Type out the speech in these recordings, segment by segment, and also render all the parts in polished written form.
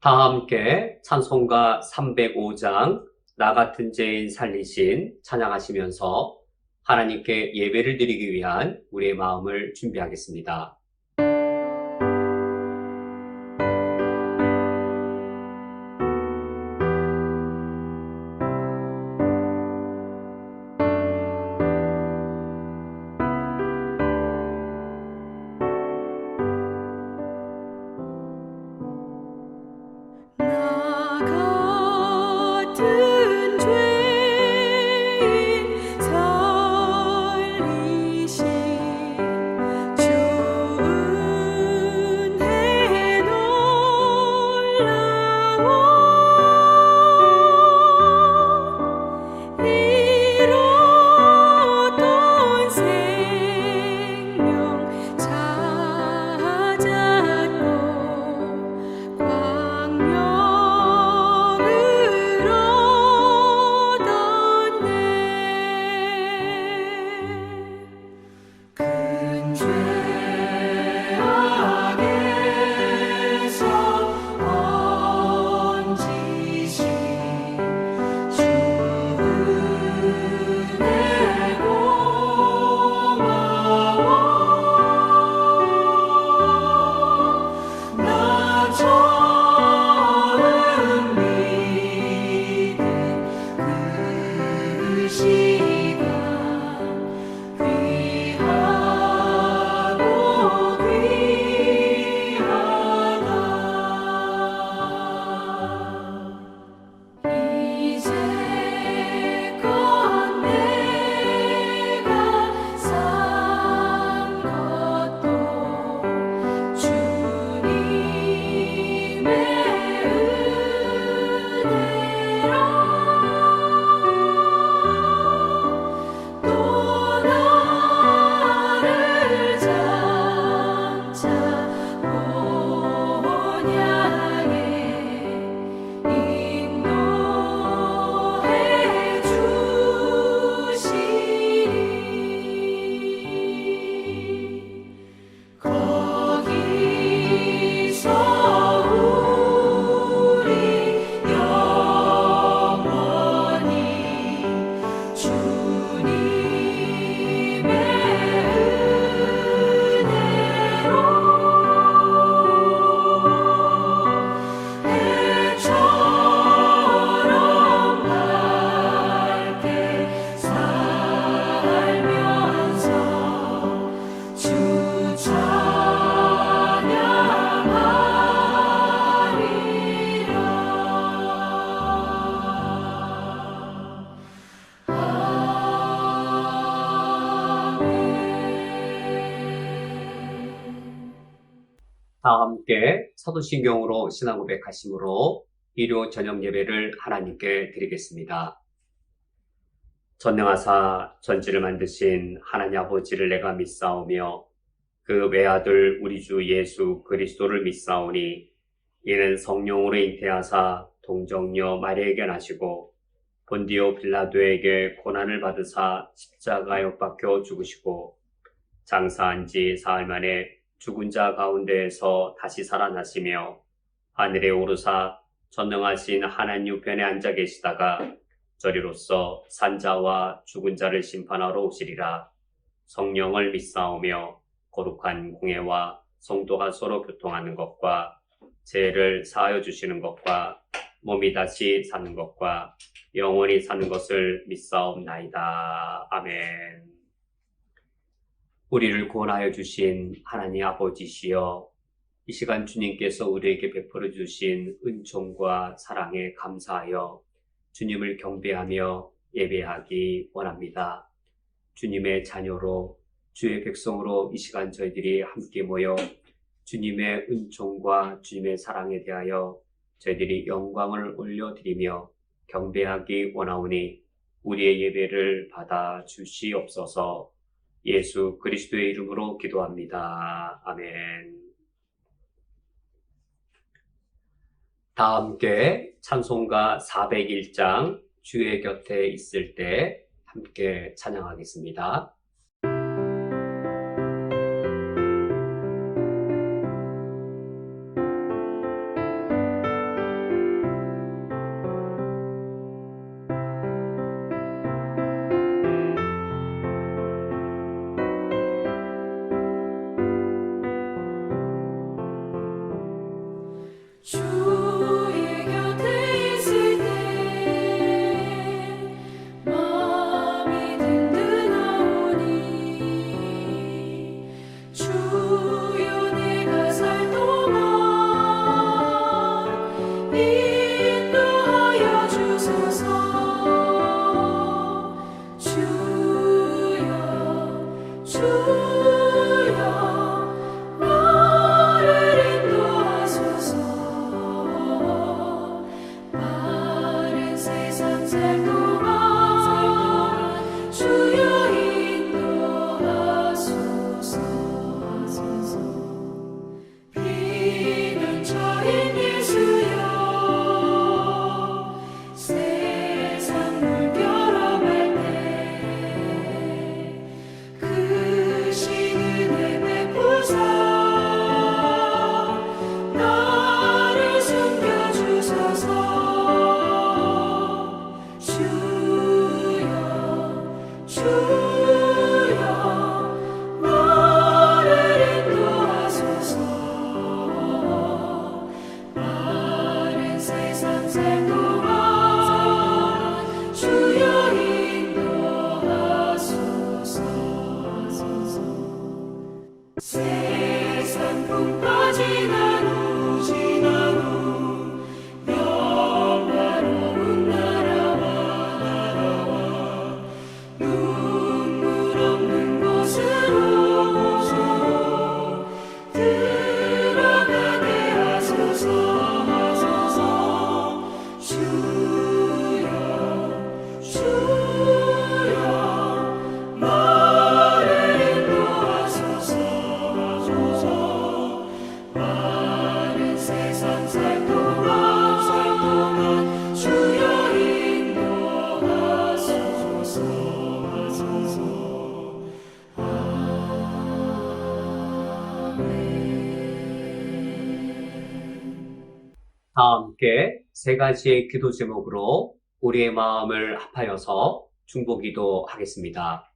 다 함께 찬송가 305장 나 같은 죄인 살리신 찬양하시면서 하나님께 예배를 드리기 위한 우리의 마음을 준비하겠습니다. 나 같은 죄인 살리신 주 은혜 놀라워 잃었던 생명 찾았고 광명을 얻었네. 큰 죄악에서 건지신 주 은혜 고마워. 나 처음 믿은 그 시간 귀하고 귀하다. 이제껏 내가 산 것도 주님의 은혜라. 또 나를 장차 본향에 인도해 주시리. 거기서 우리 영원히 주님의 은혜로 해처럼 밝게 살면서 주 찬양하리라. 아멘. 다 함께 사도신경으로 신앙 고백하심으로 일요 저녁 예배를 하나님께 드리겠습니다. 전능하사 전지를 만드신 하나님 아버지를 내가 믿사오며 그 외아들 우리 주 예수 그리스도를 믿사오니 이는 성령으로 잉태하사 동정녀 마리아에게 나시고 본디오 빌라도에게 고난을 받으사 십자가에 못 박혀 죽으시고 장사한 지 사흘 만에 죽은 자 가운데에서 다시 살아나시며 하늘에 오르사 전능하신 하나님 우편에 앉아 계시다가 저리로서 산자와 죽은 자를 심판하러 오시리라. 성령을 믿사오며 거룩한 공예와 성도가 서로 교통하는 것과 죄를 사하여 주시는 것과 몸이 다시 사는 것과 영원히 사는 것을 믿사옵나이다. 아멘. 우리를 구원하여 주신 하나님 아버지시여, 이 시간 주님께서 우리에게 베풀어 주신 은총과 사랑에 감사하여 주님을 경배하며 예배하기 원합니다. 주님의 자녀로 주의 백성으로 이 시간 저희들이 함께 모여 주님의 은총과 주님의 사랑에 대하여 저희들이 영광을 올려드리며 경배하기 원하오니 우리의 예배를 받아 주시옵소서. 예수 그리스도의 이름으로 기도합니다. 아멘. 다 함께 찬송가 401장 주의 곁에 있을 때 함께 찬양하겠습니다. 다 함께 세 가지의 기도 제목으로 우리의 마음을 합하여서 중보기도 하겠습니다.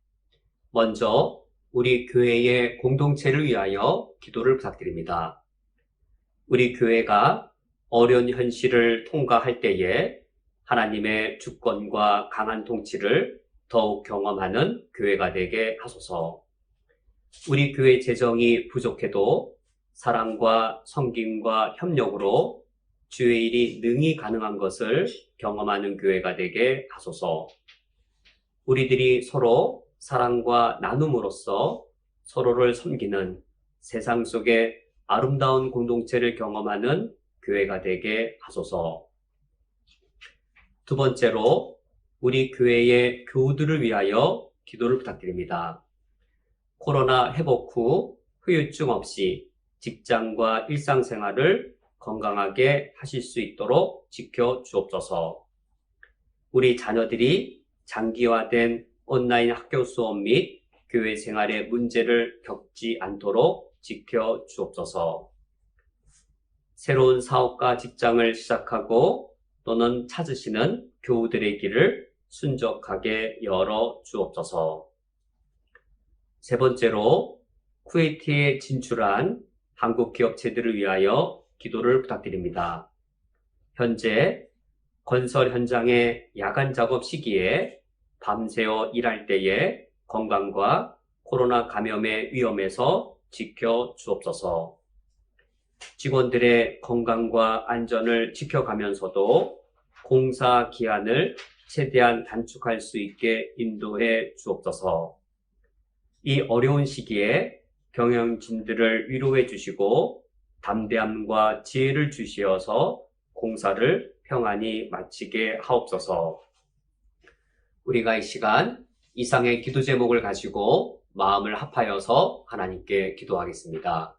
먼저 우리 교회의 공동체를 위하여 기도를 부탁드립니다. 우리 교회가 어려운 현실을 통과할 때에 하나님의 주권과 강한 통치를 더욱 경험하는 교회가 되게 하소서. 우리 교회 재정이 부족해도 사랑과 섬김과 협력으로 주의 일이 능히 가능한 것을 경험하는 교회가 되게 하소서. 우리들이 서로 사랑과 나눔으로써 서로를 섬기는 세상 속의 아름다운 공동체를 경험하는 교회가 되게 하소서. 두 번째로 우리 교회의 교우들을 위하여 기도를 부탁드립니다. 코로나 회복 후 후유증 없이 직장과 일상생활을 건강하게 하실 수 있도록 지켜 주옵소서. 우리 자녀들이 장기화된 온라인 학교 수업 및 교회 생활의 문제를 겪지 않도록 지켜 주옵소서. 새로운 사업과 직장을 시작하고 또는 찾으시는 교우들의 길을 순적하게 열어 주옵소서. 세 번째로 쿠웨이트에 진출한 한국 기업체들을 위하여 기도를 부탁드립니다. 현재 건설 현장의 야간 작업 시기에 밤새워 일할 때에 건강과 코로나 감염의 위험에서 지켜 주옵소서. 직원들의 건강과 안전을 지켜가면서도 공사 기한을 최대한 단축할 수 있게 인도해 주옵소서. 이 어려운 시기에 경영진들을 위로해 주시고 담대함과 지혜를 주시어서 공사를 평안히 마치게 하옵소서. 우리가 이 시간 이상의 기도 제목을 가지고 마음을 합하여서 하나님께 기도하겠습니다.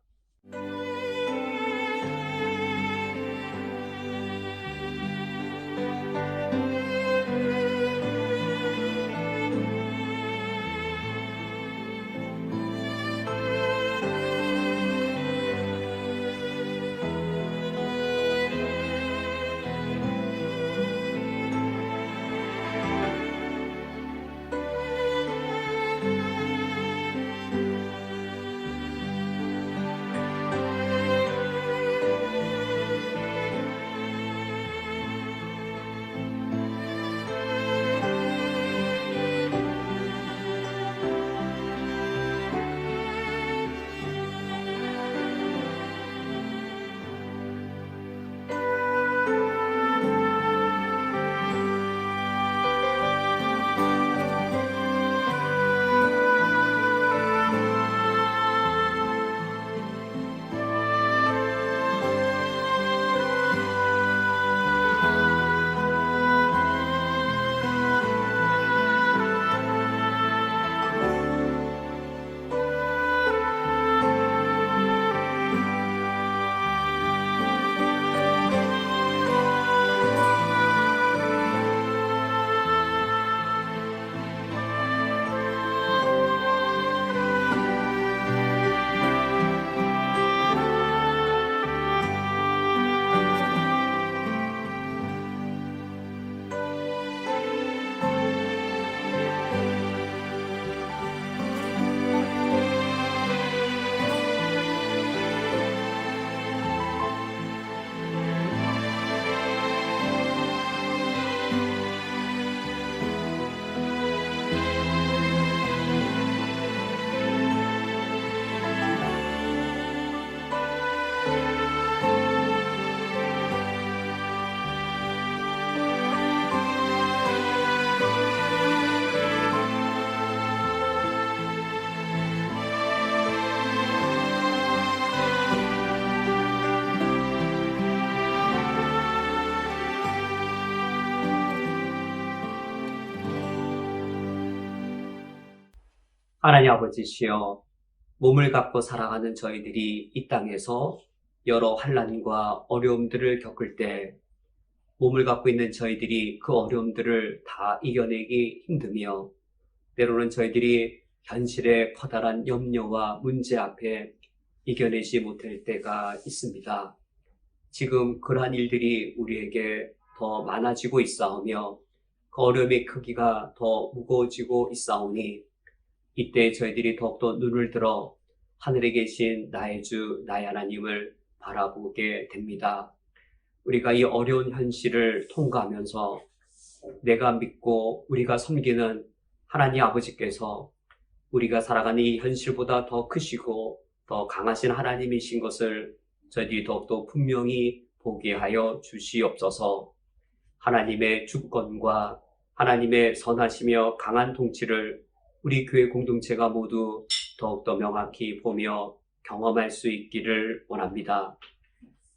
하나님 아버지시여, 몸을 갖고 살아가는 저희들이 이 땅에서 여러 환난과 어려움들을 겪을 때 몸을 갖고 있는 저희들이 그 어려움들을 다 이겨내기 힘들며 때로는 저희들이 현실의 커다란 염려와 문제 앞에 이겨내지 못할 때가 있습니다. 지금 그러한 일들이 우리에게 더 많아지고 있사오며 그 어려움의 크기가 더 무거워지고 있사오니 이때 저희들이 더욱더 눈을 들어 하늘에 계신 나의 주, 나의 하나님을 바라보게 됩니다. 우리가 이 어려운 현실을 통과하면서 내가 믿고 우리가 섬기는 하나님 아버지께서 우리가 살아가는 이 현실보다 더 크시고 더 강하신 하나님이신 것을 저희들이 더욱더 분명히 보게 하여 주시옵소서. 하나님의 주권과 하나님의 선하시며 강한 통치를 우리 교회 공동체가 모두 더욱더 명확히 보며 경험할 수 있기를 원합니다.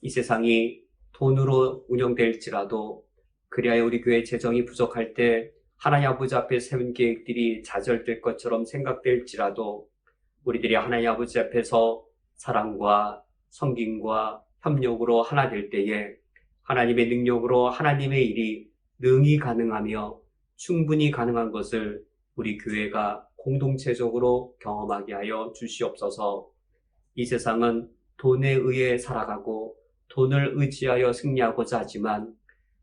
이 세상이 돈으로 운영될지라도 그리하여 우리 교회 재정이 부족할 때 하나님 아버지 앞에 세운 계획들이 좌절될 것처럼 생각될지라도 우리들이 하나님 아버지 앞에서 사랑과 섬김과 협력으로 하나 될 때에 하나님의 능력으로 하나님의 일이 능히 가능하며 충분히 가능한 것을 우리 교회가 공동체적으로 경험하게 하여 주시옵소서. 이 세상은 돈에 의해 살아가고 돈을 의지하여 승리하고자 하지만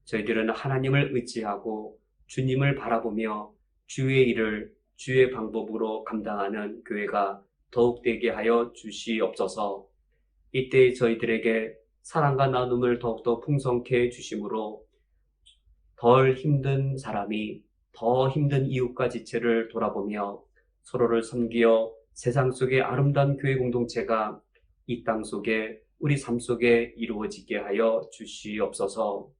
저희들은 하나님을 의지하고 주님을 바라보며 주의 일을 주의 방법으로 감당하는 교회가 더욱 되게 하여 주시옵소서. 이때 저희들에게 사랑과 나눔을 더욱더 풍성케 해주심으로 덜 힘든 사람이 더 힘든 이웃과 지체를 돌아보며 서로를 섬기어 세상 속의 아름다운 교회 공동체가 이 땅 속에 우리 삶 속에 이루어지게 하여 주시옵소서.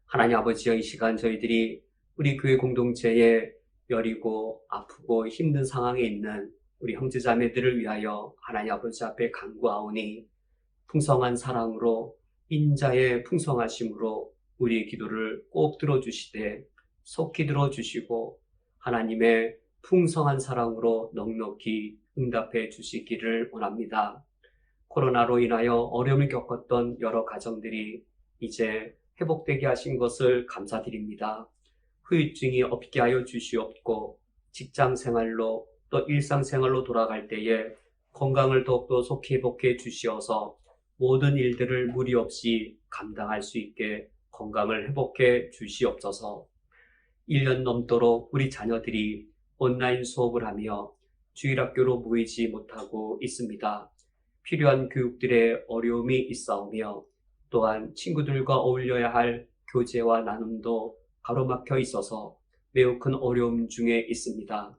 하나님 아버지여, 이 시간 저희들이 우리 교회 공동체에 여리고 아프고 힘든 상황에 있는 우리 형제자매들을 위하여 하나님 아버지 앞에 간구하오니 풍성한 사랑으로 인자의 풍성하심으로 우리의 기도를 꼭 들어주시되 속히 들어주시고 하나님의 풍성한 사랑으로 넉넉히 응답해 주시기를 원합니다. 코로나로 인하여 어려움을 겪었던 여러 가정들이 이제 회복되게 하신 것을 감사드립니다. 후유증이 없게 하여 주시옵고 직장 생활로 또 일상생활로 돌아갈 때에 건강을 더욱더 속히 회복해 주시어서 모든 일들을 무리 없이 감당할 수 있게 건강을 회복해 주시옵소서. 1년 넘도록 우리 자녀들이 온라인 수업을 하며 주일학교로 모이지 못하고 있습니다. 필요한 교육들의 어려움이 있사오며 또한 친구들과 어울려야 할 교제와 나눔도 가로막혀 있어서 매우 큰 어려움 중에 있습니다.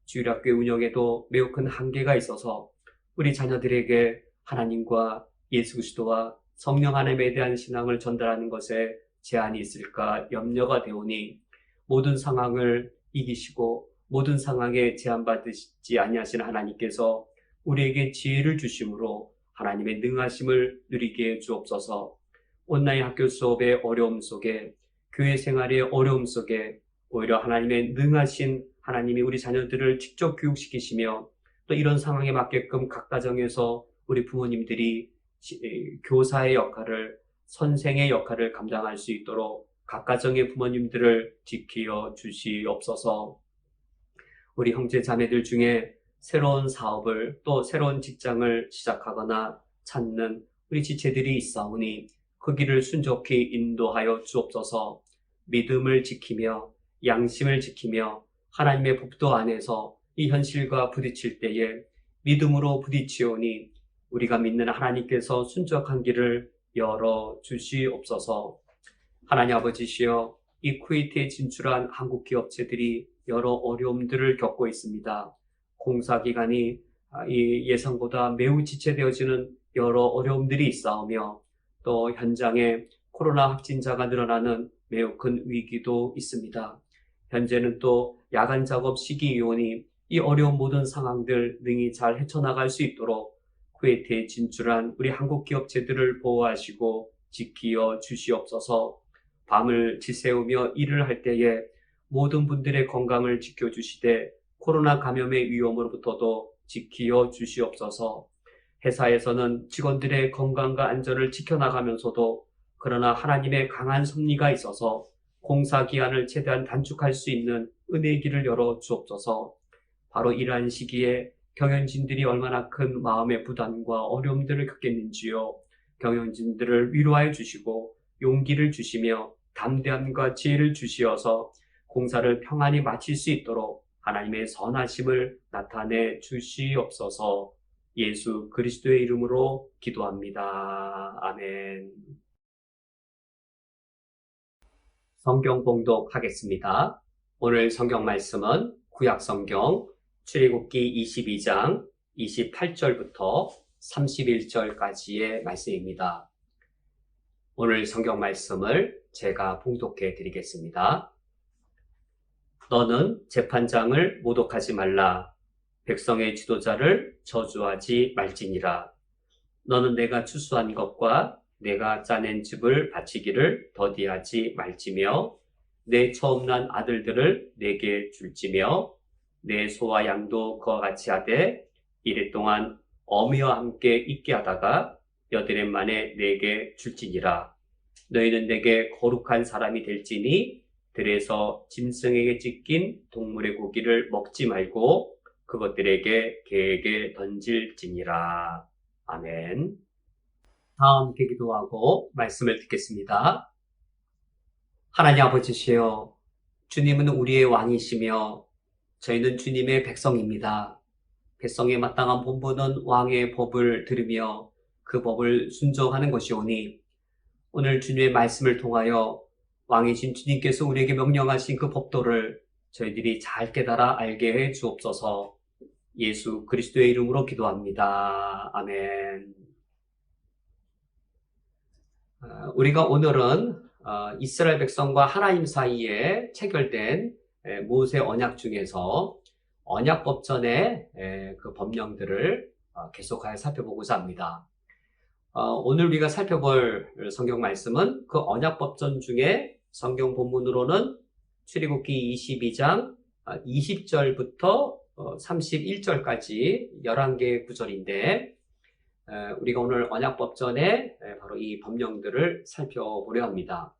주일학교 운영에도 매우 큰 한계가 있어서 우리 자녀들에게 하나님과 예수 그리스도와 성령 하나님에 대한 신앙을 전달하는 것에 제한이 있을까 염려가 되오니 모든 상황을 이기시고 모든 상황에 제한받으시지 아니하시는 하나님께서 우리에게 지혜를 주심으로 하나님의 능하심을 누리게 해 주옵소서. 온라인 학교 수업의 어려움 속에 교회 생활의 어려움 속에 오히려 하나님의 능하신 하나님이 우리 자녀들을 직접 교육시키시며 또 이런 상황에 맞게끔 각 가정에서 우리 부모님들이 교사의 역할을 선생의 역할을 감당할 수 있도록 각 가정의 부모님들을 지키어 주시옵소서. 우리 형제 자매들 중에 새로운 사업을 또 새로운 직장을 시작하거나 찾는 우리 지체들이 있사오니 그 길을 순종히 인도하여 주옵소서. 믿음을 지키며 양심을 지키며 하나님의 법도 안에서 이 현실과 부딪힐 때에 믿음으로 부딪히오니 우리가 믿는 하나님께서 순종한 길을 열어 주시옵소서. 하나님 아버지시여, 이 쿠웨이트에 진출한 한국 기업체들이 여러 어려움들을 겪고 있습니다. 공사 기간이 이 예상보다 매우 지체되어지는 여러 어려움들이 있사오며 또 현장에 코로나 확진자가 늘어나는 매우 큰 위기도 있습니다. 현재는 또 야간 작업 시기이오니 이 어려운 모든 상황들 능히 잘 헤쳐나갈 수 있도록 쿠웨이트에 진출한 우리 한국 기업체들을 보호하시고 지키어 주시옵소서. 밤을 지새우며 일을 할 때에 모든 분들의 건강을 지켜주시되 코로나 감염의 위험으로부터도 지키어 주시옵소서. 회사에서는 직원들의 건강과 안전을 지켜나가면서도 그러나 하나님의 강한 섭리가 있어서 공사 기한을 최대한 단축할 수 있는 은혜의 길을 열어 주옵소서. 바로 이러한 시기에 경영진들이 얼마나 큰 마음의 부담과 어려움들을 겪겠는지요. 경영진들을 위로하여 주시고 용기를 주시며 담대함과 지혜를 주시어서 공사를 평안히 마칠 수 있도록 하나님의 선하심을 나타내 주시옵소서. 예수 그리스도의 이름으로 기도합니다. 아멘. 성경 봉독하겠습니다. 오늘 성경 말씀은 구약 성경 출애굽기 22장 28절부터 31절까지의 말씀입니다. 오늘 성경 말씀을 제가 봉독해 드리겠습니다. 너는 재판장을 모독하지 말라. 백성의 지도자를 저주하지 말지니라. 너는 내가 추수한 것과 내가 짜낸 즙을 바치기를 더디하지 말지며 내 처음 난 아들들을 내게 줄지며 내 소와 양도 그와 같이 하되 이래 동안 어미와 함께 있게 하다가 여드렛 만에 내게 줄지니라. 너희는 내게 거룩한 사람이 될지니 들에서 짐승에게 찢긴 동물의 고기를 먹지 말고 그것들에게 개에게 던질지니라. 아멘. 다 함께 기도하고 말씀을 듣겠습니다. 하나님 아버지시여, 주님은 우리의 왕이시며 저희는 주님의 백성입니다. 백성에 마땅한 본분은 왕의 법을 들으며 그 법을 순종하는 것이오니 오늘 주님의 말씀을 통하여 왕이신 주님께서 우리에게 명령하신 그 법도를 저희들이 잘 깨달아 알게 해 주옵소서. 예수 그리스도의 이름으로 기도합니다. 아멘. 우리가 오늘은 이스라엘 백성과 하나님 사이에 체결된 모세 언약 중에서 언약법전의 그 법령들을 계속하여 살펴보고자 합니다. 오늘 우리가 살펴볼 성경 말씀은 그 언약법전 중에 성경 본문으로는 출애굽기 22장 20절부터 31절까지 11개의 구절인데 우리가 오늘 언약법전에 바로 이 법령들을 살펴보려 합니다.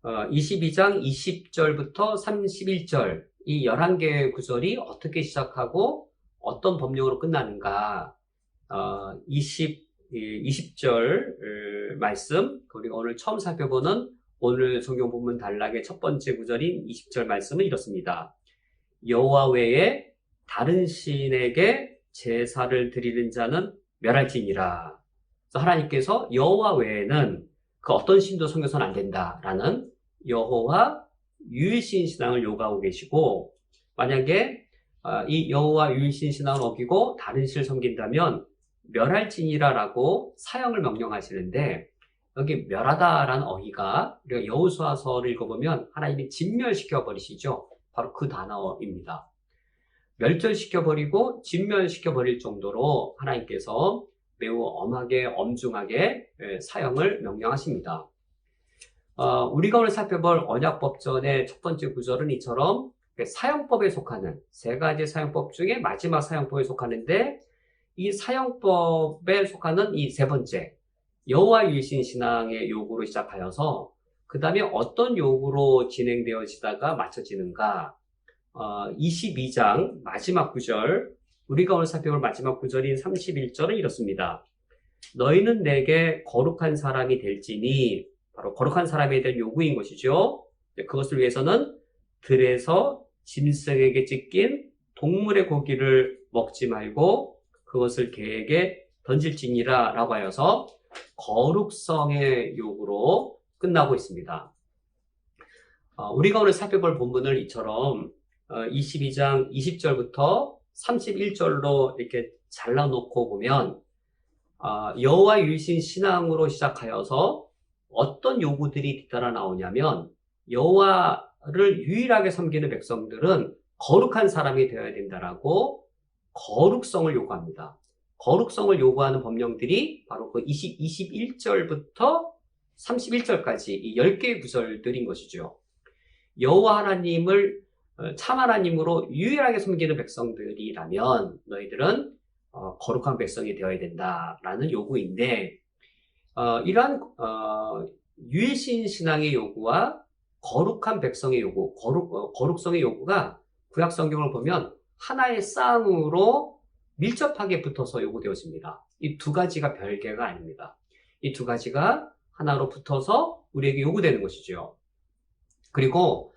22장 20절부터 31절 이 11개의 구절이 어떻게 시작하고 어떤 법령으로 끝나는가 20절 말씀 우리가 오늘 처음 살펴보는 오늘 성경 본문 단락의 첫 번째 구절인 20절 말씀은 이렇습니다. 여호와 외에 다른 신에게 제사를 드리는 자는 멸할지니라. 하나님께서 여호와 외에는 그 어떤 신도 섬겨서는 안 된다라는 여호와 유일신 신앙을 요구하고 계시고 만약에 이 여호와 유일신 신앙을 어기고 다른 신을 섬긴다면 멸할지니라라고 사형을 명령하시는데 여기 멸하다라는 어휘가 우리가 여호수아서를 읽어보면 하나님이 진멸시켜 버리시죠. 바로 그 단어입니다. 멸절시켜버리고 진멸시켜버릴 정도로 하나님께서 매우 엄하게 엄중하게 사형을 명령하십니다. 우리가 오늘 살펴볼 언약법전의 첫 번째 구절은 이처럼 사형법에 속하는 세 가지 사형법 중에 마지막 사형법에 속하는데 이 사형법에 속하는 이 세 번째 여호와 유일신 신앙의 요구로 시작하여서 그 다음에 어떤 요구로 진행되어지다가 맞춰지는가 22장 마지막 구절 우리가 오늘 살펴볼 마지막 구절인 31절은 이렇습니다. 너희는 내게 거룩한 사람이 될지니 바로 거룩한 사람에 대한 요구인 것이죠. 그것을 위해서는 들에서 짐승에게 찢긴 동물의 고기를 먹지 말고 그것을 개에게 던질지니라 라고 하여서 거룩성의 요구로 끝나고 있습니다. 우리가 오늘 살펴볼 본문을 이처럼 22장 20절부터 31절로 이렇게 잘라놓고 보면 여호와 유일신 신앙으로 시작하여서 어떤 요구들이 뒤따라 나오냐면 여호와를 유일하게 섬기는 백성들은 거룩한 사람이 되어야 된다라고 거룩성을 요구합니다. 거룩성을 요구하는 법령들이 바로 그 21절부터 31절까지 이 10개의 구절들인 것이죠. 여호와 하나님을 참 하나님으로 유일하게 섬기는 백성들이라면 너희들은 거룩한 백성이 되어야 된다라는 요구인데 이러한 유일신 신앙의 요구와 거룩한 백성의 요구, 거룩성의 요구가 구약 성경을 보면 하나의 쌍으로 밀접하게 붙어서 요구되어집니다. 이 두 가지가 별개가 아닙니다. 이 두 가지가 하나로 붙어서 우리에게 요구되는 것이죠. 그리고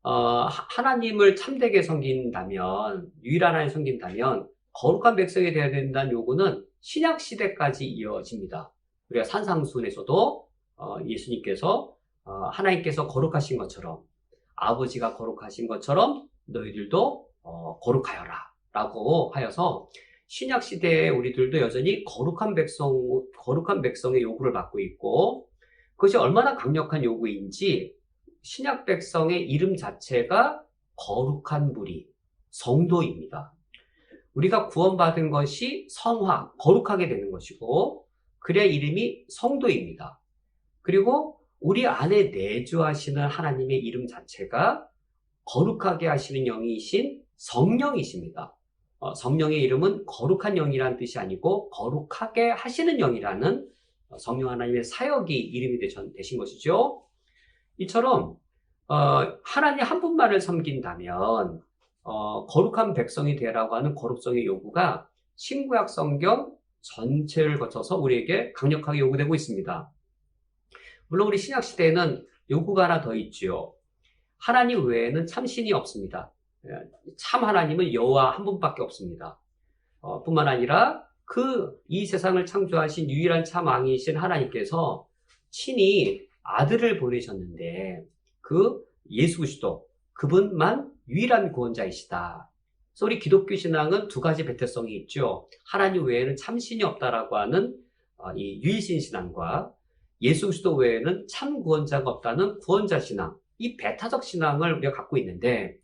하나님을 참되게 섬긴다면, 유일한 하나님 섬긴다면 거룩한 백성이 되어야 된다는 요구는 신약 시대까지 이어집니다. 우리가 산상수훈에서도 예수님께서 하나님께서 거룩하신 것처럼, 아버지가 거룩하신 것처럼 너희들도 거룩하여라 라고 하여서 신약 시대에 우리들도 여전히 거룩한 백성의 요구를 받고 있고, 그것이 얼마나 강력한 요구인지 신약 백성의 이름 자체가 거룩한 무리, 성도입니다. 우리가 구원받은 것이 성화, 거룩하게 되는 것이고, 그래야 이름이 성도입니다. 그리고 우리 안에 내주하시는 하나님의 이름 자체가 거룩하게 하시는 영이신 성령이십니다. 성령의 이름은 거룩한 영이라는 뜻이 아니고 거룩하게 하시는 영이라는 성령 하나님의 사역이 이름이 되신 것이죠. 이처럼 하나님 한 분만을 섬긴다면 거룩한 백성이 되라고 하는 거룩성의 요구가 신구약 성경 전체를 거쳐서 우리에게 강력하게 요구되고 있습니다. 물론 우리 신약 시대에는 요구가 하나 더 있지요. 하나님 외에는 참신이 없습니다. 참 하나님은 여호와 한 분밖에 없습니다. 뿐만 아니라 이 세상을 창조하신 유일한 참 왕이신 하나님께서 친히 아들을 보내셨는데 그 예수 그리스도 그분만 유일한 구원자이시다. 그래서 우리 기독교 신앙은 두 가지 배태성이 있죠. 하나님 외에는 참신이 없다라고 하는 이 유일신 신앙과 예수 그리스도 외에는 참 구원자가 없다는 구원자 신앙, 이 배타적 신앙을 우리가 갖고 있는데,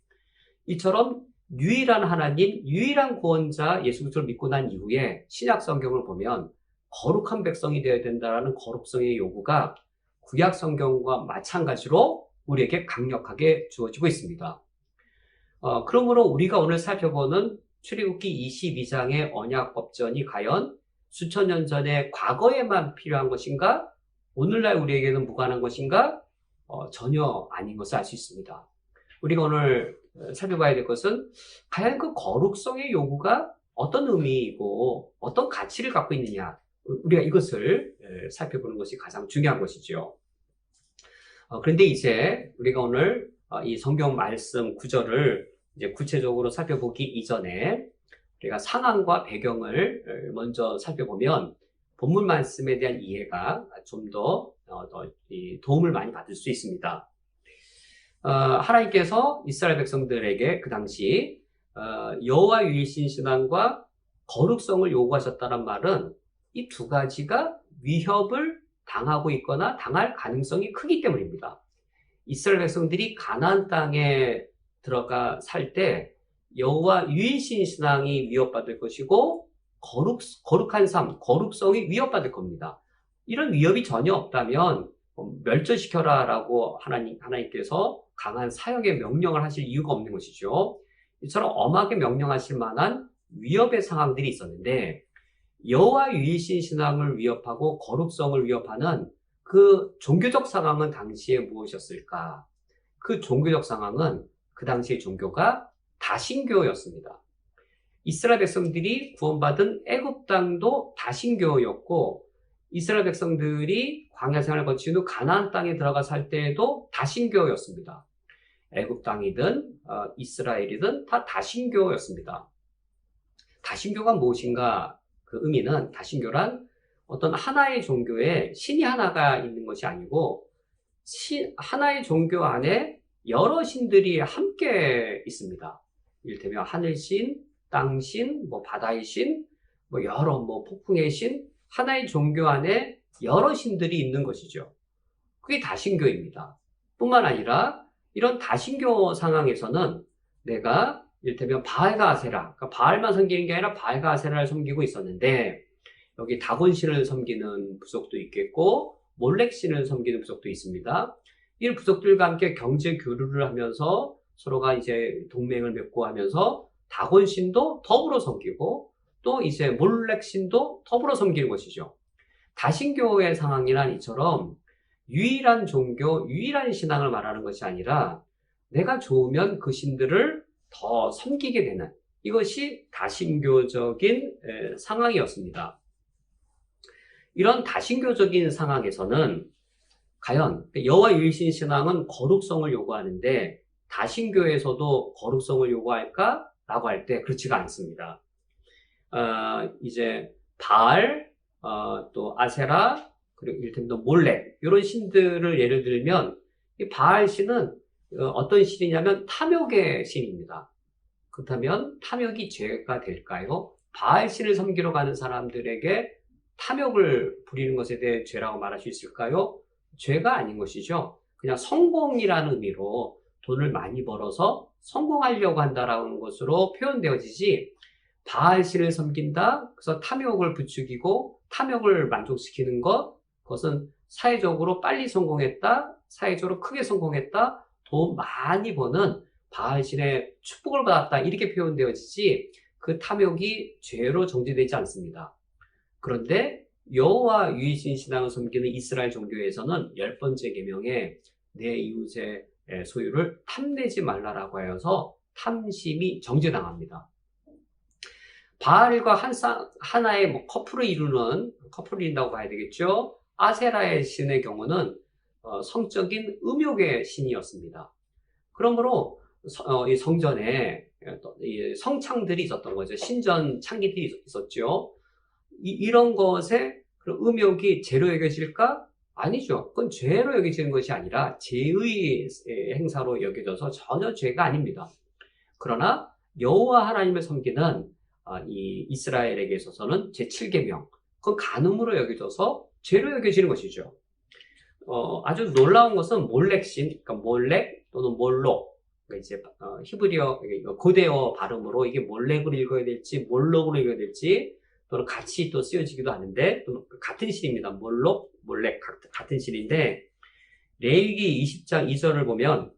이처럼 유일한 하나님, 유일한 구원자 예수 그리스도를 믿고 난 이후에 신약 성경을 보면 거룩한 백성이 되어야 된다는 거룩성의 요구가 구약 성경과 마찬가지로 우리에게 강력하게 주어지고 있습니다. 그러므로 우리가 오늘 살펴보는 출애굽기 22장의 언약 법전이 과연 수천 년 전에 과거에만 필요한 것인가? 오늘날 우리에게는 무관한 것인가? 전혀 아닌 것을 알 수 있습니다. 우리가 오늘 살펴봐야 될 것은 과연 그 거룩성의 요구가 어떤 의미이고 어떤 가치를 갖고 있느냐, 우리가 이것을 살펴보는 것이 가장 중요한 것이죠. 그런데 이제 우리가 오늘 이 성경 말씀 구절을 이제 구체적으로 살펴보기 이전에 우리가 상황과 배경을 먼저 살펴보면 본문 말씀에 대한 이해가 좀 더 도움을 많이 받을 수 있습니다. 하나님께서 이스라엘 백성들에게 그 당시 여호와 유일신 신앙과 거룩성을 요구하셨다는 말은 이 두 가지가 위협을 당하고 있거나 당할 가능성이 크기 때문입니다. 이스라엘 백성들이 가나안 땅에 들어가 살 때 여호와 유일신 신앙이 위협받을 것이고 거룩한 삶, 거룩성이 위협받을 겁니다. 이런 위협이 전혀 없다면 멸절시켜라 라고 하나님께서 강한 사역의 명령을 하실 이유가 없는 것이죠. 이처럼 엄하게 명령하실 만한 위협의 상황들이 있었는데, 여호와 유일신 신앙을 위협하고 거룩성을 위협하는 그 종교적 상황은 당시에 무엇이었을까? 그 종교적 상황은 그 당시의 종교가 다신교였습니다. 이스라엘 백성들이 구원받은 애굽 땅도 다신교였고, 이스라엘 백성들이 광야 생활을 거친 후 가나안 땅에 들어가 살 때에도 다신교였습니다. 애굽 땅이든 이스라엘이든 다 다신교였습니다. 다신교가 무엇인가? 그 의미는, 다신교란 어떤 하나의 종교에 신이 하나가 있는 것이 아니고 하나의 종교 안에 여러 신들이 함께 있습니다. 이를테면 하늘신, 땅신, 바다의 신, 여러 폭풍의 신, 하나의 종교 안에 여러 신들이 있는 것이죠. 그게 다신교입니다. 뿐만 아니라 이런 다신교 상황에서는 내가 이를테면 바알과 아세라, 그러니까 바알만 섬기는 게 아니라 바알과 아세라를 섬기고 있었는데, 여기 다곤신을 섬기는 부족도 있겠고 몰렉신을 섬기는 부족도 있습니다. 이 부족들과 함께 경제 교류를 하면서 서로가 이제 동맹을 맺고 하면서 다곤신도 더불어 섬기고 또 이제 몰렉신도 더불어 섬기는 것이죠. 다신교의 상황이란 이처럼 유일한 종교, 유일한 신앙을 말하는 것이 아니라 내가 좋으면 그 신들을 더 섬기게 되는, 이것이 다신교적인 상황이었습니다. 이런 다신교적인 상황에서는 과연 여호와 유일신 신앙은 거룩성을 요구하는데 다신교에서도 거룩성을 요구할까? 라고 할 때 그렇지가 않습니다. 이제 바알, 또 아세라, 그리고 이를테면 또 몰렉 이런 신들을 예를 들면 이 바알 신은 어떤 신이냐면 탐욕의 신입니다. 그렇다면 탐욕이 죄가 될까요? 바알 신을 섬기러 가는 사람들에게 탐욕을 부리는 것에 대해 죄라고 말할 수 있을까요? 죄가 아닌 것이죠. 그냥 성공이라는 의미로 돈을 많이 벌어서 성공하려고 한다라는 것으로 표현되어지지 바알 신을 섬긴다. 그래서 탐욕을 부추기고 탐욕을 만족시키는 그것은 사회적으로 빨리 성공했다. 사회적으로 크게 성공했다. 돈 많이 버는 바알 신의 축복을 받았다. 이렇게 표현되어지지 그 탐욕이 죄로 정죄되지 않습니다. 그런데 여호와 유일신 신앙을 섬기는 이스라엘 종교에서는 10번째 계명에 내 이웃의 소유를 탐내지 말라라고 하여서 탐심이 정죄당합니다. 바알과 하나의 커플을 이룬다고 봐야 되겠죠. 아세라의 신의 경우는 성적인 음욕의 신이었습니다. 그러므로 이 성전에 성창들이 있었던 거죠. 신전 창기들이 있었죠. 이런 것에 음욕이 죄로 여겨질까? 아니죠. 그건 죄로 여겨지는 것이 아니라 죄의 행사로 여겨져서 전혀 죄가 아닙니다. 그러나 여호와 하나님을 섬기는 이 이스라엘에게 있어서는 제7계명, 그건 간음으로 여겨져서 죄로 여겨지는 것이죠. 아주 놀라운 것은 몰렉신, 그러니까 몰렉 또는 몰록, 그러니까 이제 히브리어 고대어 발음으로 이게 몰렉으로 읽어야 될지 몰록으로 읽어야 될지 또는 같이 또 쓰여지기도 하는데 또는 같은 실입니다. 몰록, 몰렉 같은 실인데 레위기 20장 2절을 보면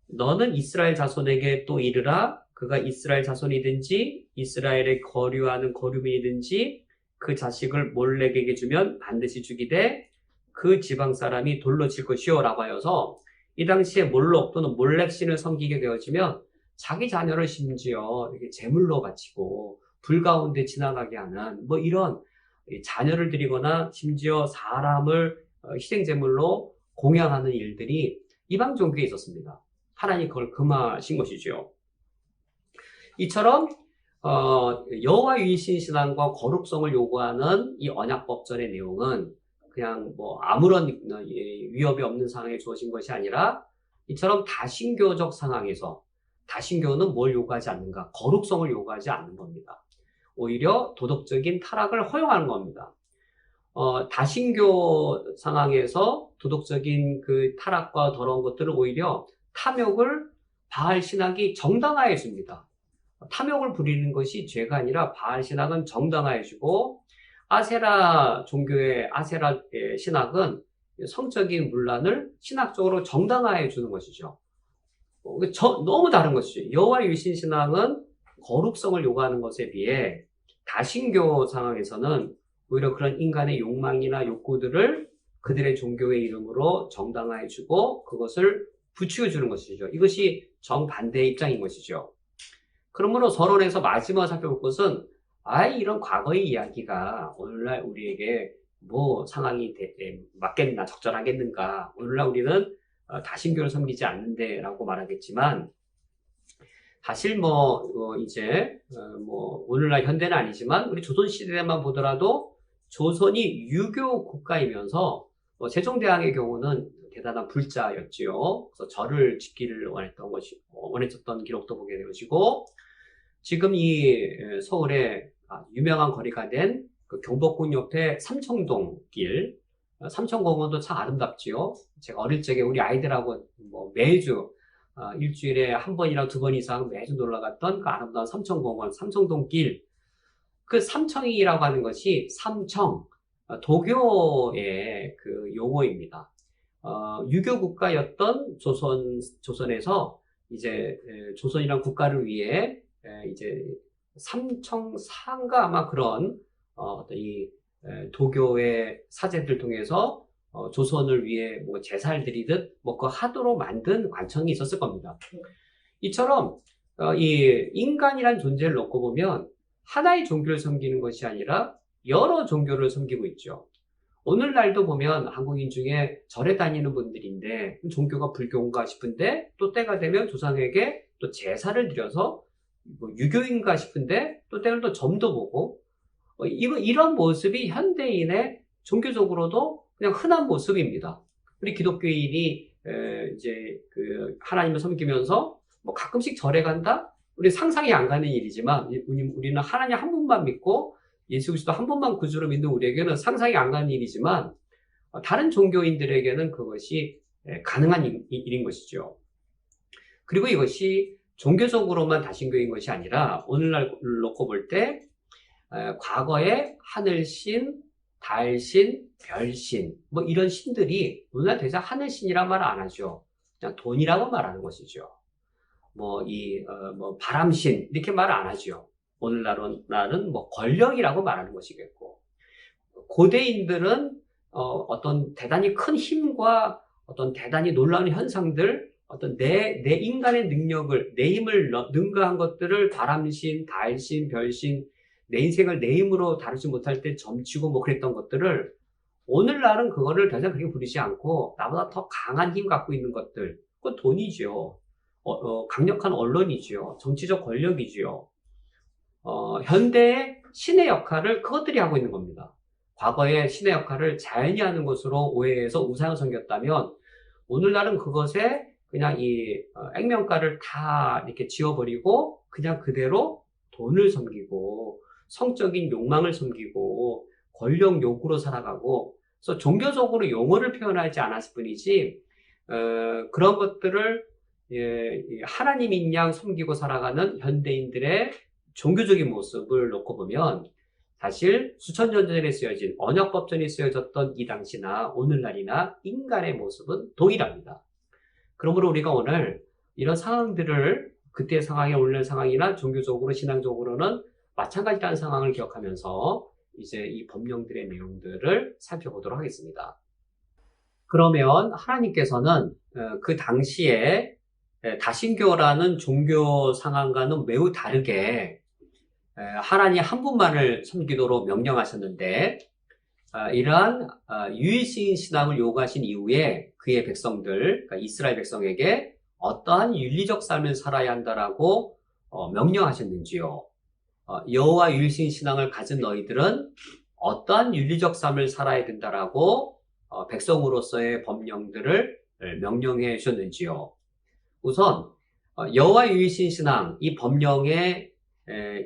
너는 이스라엘 자손에게 또 이르라 그가 이스라엘 자손이든지 이스라엘에 거류하는 거류민이든지 그 자식을 몰렉에게 주면 반드시 죽이되 그 지방 사람이 돌로 칠 것이요 라고 하여서 이 당시에 몰록 또는 몰렉 신을 섬기게 되어지면 자기 자녀를 심지어 이렇게 제물로 바치고 불 가운데 지나가게 하는 이런 자녀를 드리거나 심지어 사람을 희생제물로 공양하는 일들이 이방 종교에 있었습니다. 하나님 그걸 금하신 것이죠. 이처럼 여호와 유일신 신앙과 거룩성을 요구하는 이 언약법전의 내용은 그냥 아무런 위협이 없는 상황에 주어진 것이 아니라 이처럼 다신교적 상황에서 다신교는 뭘 요구하지 않는가? 거룩성을 요구하지 않는 겁니다. 오히려 도덕적인 타락을 허용하는 겁니다. 다신교 상황에서 도덕적인 그 타락과 더러운 것들을 오히려 탐욕을 바알 신학이 정당화해 줍니다. 탐욕을 부리는 것이 죄가 아니라 바알 신학은 정당화해 주고 아세라 종교의 아세라 신학은 성적인 문란을 신학적으로 정당화해 주는 것이죠. 너무 다른 것이죠. 여호와 유일신 신앙은 거룩성을 요구하는 것에 비해 다신교 상황에서는 오히려 그런 인간의 욕망이나 욕구들을 그들의 종교의 이름으로 정당화해주고 그것을 부추겨주는 것이죠. 이것이 정반대의 입장인 것이죠. 그러므로 서론에서 마지막으로 살펴볼 것은 이런 과거의 이야기가 오늘날 우리에게 상황이 맞겠나 적절하겠는가. 오늘날 우리는 다신교를 섬기지 않는데 라고 말하겠지만 사실 이제 오늘날 현대는 아니지만 우리 조선시대만 보더라도 조선이 유교 국가이면서 세종대왕의 경우는 대단한 불자였지요. 그래서 절을 짓기를 원했었던 기록도 보게 되어지고 지금 이 서울에 유명한 거리가 된 그 경복궁 옆에 삼청동길, 삼청공원도 참 아름답지요. 제가 어릴 적에 우리 아이들하고 매주 일주일에 한 번이나 두 번 이상 매주 놀러 갔던 그 아름다운 삼청공원, 삼청동길. 그 삼청이라고 하는 것이 삼청, 도교의 그 용어입니다. 유교 국가였던 조선에서 이제 조선이란 국가를 위해 이제 삼청사인가 아마 그런 이 도교의 사제들 통해서 조선을 위해 제사를 드리듯 그거 하도록 만든 관청이 있었을 겁니다. 이처럼 이 인간이란 존재를 놓고 보면 하나의 종교를 섬기는 것이 아니라 여러 종교를 섬기고 있죠. 오늘날도 보면 한국인 중에 절에 다니는 분들인데 종교가 불교인가 싶은데 또 때가 되면 조상에게 또 제사를 드려서 뭐 유교인가 싶은데 또 때는 또 점도 보고 이런 모습이 현대인의 종교적으로도 그냥 흔한 모습입니다. 우리 기독교인이 이제 그 하나님을 섬기면서 뭐 가끔씩 절에 간다? 우리 상상이 안 가는 일이지만 우리는 하나님 한 분만 믿고 예수 그리스도 한 분만 구주로 믿는 우리에게는 상상이 안 가는 일이지만 다른 종교인들에게는 그것이 가능한 일인 것이죠. 그리고 이것이 종교적으로만 다신교인 것이 아니라 오늘날 놓고 볼 때 과거에 하늘신, 달신, 별신 뭐 이런 신들이 오늘날 더 이상 하늘신이란 말을 안 하죠. 그냥 돈이라고 말하는 것이죠. 뭐 바람신 이렇게 말을 안 하죠. 오늘날은 뭐 권력이라고 말하는 것이겠고, 고대인들은 어떤 대단히 큰 힘과 어떤 대단히 놀라운 현상들, 어떤 내 인간의 능력을, 내 힘을 능가한 것들을 바람신, 달신, 별신, 내 인생을 내 힘으로 다루지 못할 때 점치고 뭐 그랬던 것들을 오늘날은 그거를 더 이상 그렇게 부르지 않고 나보다 더 강한 힘 갖고 있는 것들, 그건 돈이죠. 강력한 언론이죠. 정치적 권력이죠. 현대의 신의 역할을 그것들이 하고 있는 겁니다. 과거에 신의 역할을 자연이 하는 것으로 오해해서 우상을 섬겼다면 오늘날은 그것에 그냥 이 액면가를 다 이렇게 지워버리고 그냥 그대로 돈을 섬기고 성적인 욕망을 섬기고 권력 욕구로 살아가고, 그래서 종교적으로 용어를 표현하지 않았을 뿐이지 그런 것들을 하나님인 양 섬기고 살아가는 현대인들의 종교적인 모습을 놓고 보면 사실 수천 년 전에 쓰여진 언약법전이 쓰여졌던 이 당시나 오늘날이나 인간의 모습은 동일합니다. 그러므로 우리가 오늘 이런 상황들을 그때의 상황이 오늘날 상황이나 종교적으로 신앙적으로는 마찬가지라는 상황을 기억하면서 이제 이 법령들의 내용들을 살펴보도록 하겠습니다. 그러면 하나님께서는 그 당시에 다신교라는 종교 상황과는 매우 다르게 하나님 한 분만을 섬기도록 명령하셨는데, 이러한 유일신 신앙을 요구하신 이후에 그의 백성들, 그러니까 이스라엘 백성에게 어떠한 윤리적 삶을 살아야 한다라고 명령하셨는지요. 여호와 유일신 신앙을 가진 너희들은 어떠한 윤리적 삶을 살아야 된다라고 백성으로서의 법령들을 명령해 주셨는지요. 우선 여호와 유일신 신앙, 이 법령에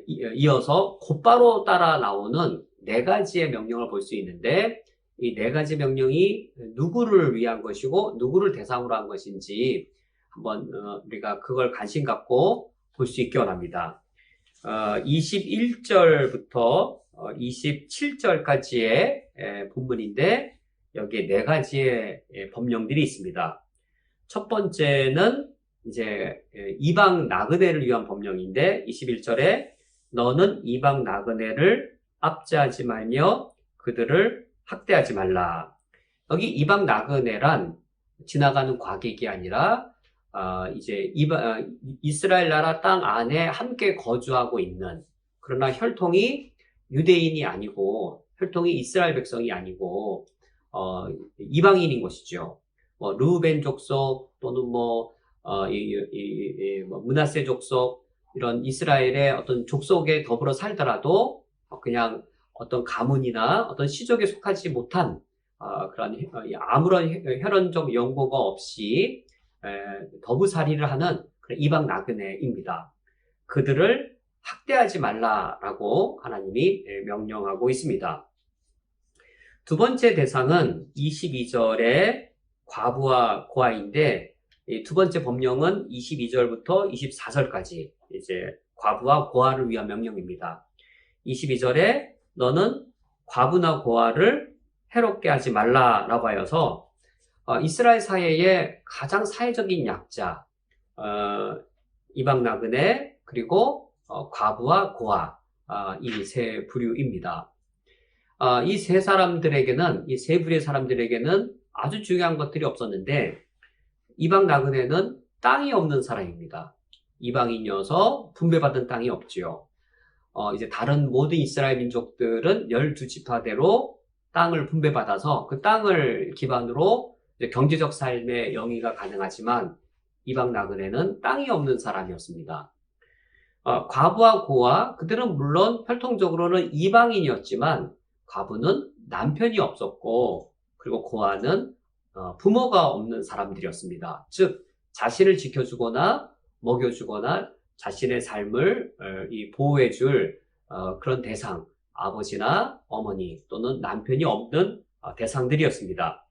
이어서 곧바로 따라 나오는 네 가지의 명령을 볼 수 있는데, 이 네 가지 명령이 누구를 위한 것이고 누구를 대상으로 한 것인지 한번 우리가 그걸 관심 갖고 볼 수 있기 원합니다. 21절부터 27절까지의 본문인데 여기에 네 가지의 법령들이 있습니다. 첫 번째는 이제 이방 나그네를 위한 법령인데 21절에 너는 이방 나그네를 압제하지 말며 그들을 학대하지 말라. 여기 이방 나그네란 지나가는 과객이 아니라 이제 이스라엘 나라 땅 안에 함께 거주하고 있는, 그러나 혈통이 유대인이 아니고 혈통이 이스라엘 백성이 아니고 이방인인 것이죠. 뭐 르우벤 족속 또는 므낫세 족속, 이런 이스라엘의 어떤 족속에 더불어 살더라도 그냥 어떤 가문이나 어떤 시족에 속하지 못한 그런 아무런 혈연적 연고가 없이 더부살이를 하는 그런 이방 나그네입니다. 그들을 학대하지 말라라고 하나님이 명령하고 있습니다. 두 번째 대상은 22절의 과부와 고아인데, 이 두 번째 법령은 22절부터 24절까지 이제 과부와 고아를 위한 명령입니다. 22절에 너는 과부나 고아를 해롭게 하지 말라라고 하여서 이스라엘 사회의 가장 사회적인 약자, 이방 나그네, 그리고 과부와 고아, 이 세 부류입니다. 이 세 사람들에게는, 이 세 부류의 사람들에게는 아주 중요한 것들이 없었는데, 이방 나그네는 땅이 없는 사람입니다. 이방인이어서 분배받은 땅이 없지요. 이제 다른 모든 이스라엘 민족들은 12지파대로 땅을 분배받아서 그 땅을 기반으로 이제 경제적 삶의 영위가 가능하지만 이방 나그네는 땅이 없는 사람이었습니다. 과부와 고아, 그들은 물론 혈통적으로는 이방인이었지만 과부는 남편이 없었고 그리고 고아는 부모가 없는 사람들이었습니다. 즉 자신을 지켜주거나 먹여주거나 자신의 삶을 보호해줄 그런 대상, 아버지나 어머니 또는 남편이 없는 대상들이었습니다.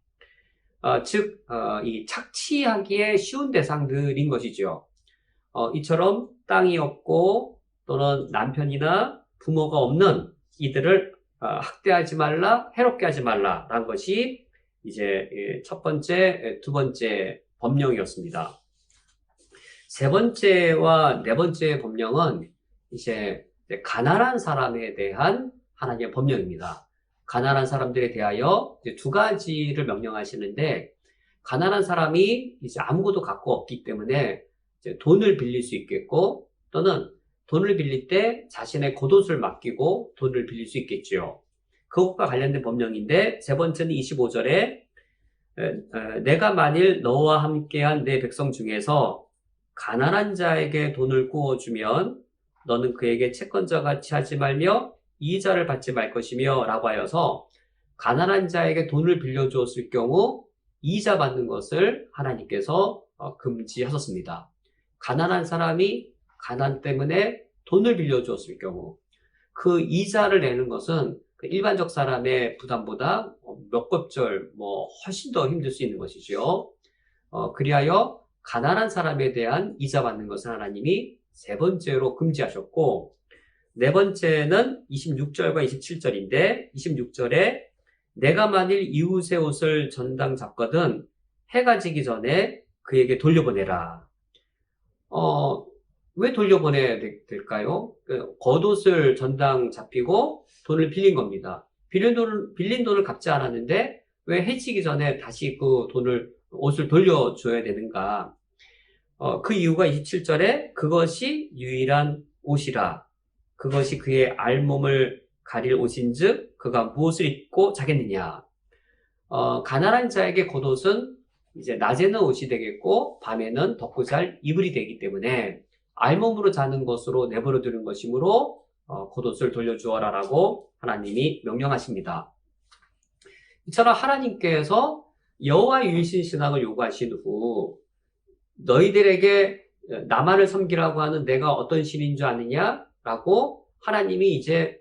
즉 이 착취하기에 쉬운 대상들인 것이죠. 이처럼 땅이 없고 또는 남편이나 부모가 없는 이들을 학대하지 말라, 해롭게 하지 말라라는 것이 이제 첫 번째, 두 번째 법령이었습니다. 세 번째와 네 번째 법령은 이제 가난한 사람에 대한 하나님의 법령입니다. 가난한 사람들에 대하여 이제 두 가지를 명령하시는데, 가난한 사람이 이제 아무것도 갖고 없기 때문에 이제 돈을 빌릴 수 있겠고, 또는 돈을 빌릴 때 자신의 겉옷을 맡기고 돈을 빌릴 수 있겠지요. 그것과 관련된 법령인데, 세 번째는 25절에 내가 만일 너와 함께한 내 백성 중에서 가난한 자에게 돈을 구워주면 너는 그에게 채권자 같이 하지 말며 이자를 받지 말 것이며 라고 하여서 가난한 자에게 돈을 빌려주었을 경우 이자 받는 것을 하나님께서 금지하셨습니다. 가난한 사람이 가난 때문에 돈을 빌려주었을 경우 그 이자를 내는 것은 일반적 사람의 부담보다 몇 급절 훨씬 더 힘들 수 있는 것이죠. 그리하여 가난한 사람에 대한 이자 받는 것을 하나님이 세 번째로 금지하셨고, 네 번째는 26절과 27절인데 26절에 내가 만일 이웃의 옷을 전당 잡거든 해가 지기 전에 그에게 돌려보내라. 왜 돌려보내야 될까요? 겉옷을 전당 잡히고 돈을 빌린 겁니다. 빌린 돈을 갚지 않았는데 왜 해지기 전에 다시 그 옷을 돌려줘야 되는가? 그 이유가 27절에 그것이 유일한 옷이라. 그것이 그의 알몸을 가릴 옷인즉 그가 무엇을 입고 자겠느냐. 가난한 자에게 겉옷은 이제 낮에는 옷이 되겠고 밤에는 덮고 잘 이불이 되기 때문에 알몸으로 자는 것으로 내버려 두는 것이므로 겉옷을 돌려주어라라고 하나님이 명령하십니다. 이처럼 하나님께서 여호와 유일신 신앙을 요구하신 후 너희들에게 나만을 섬기라고 하는 내가 어떤 신인 줄 아느냐라고 하나님이 이제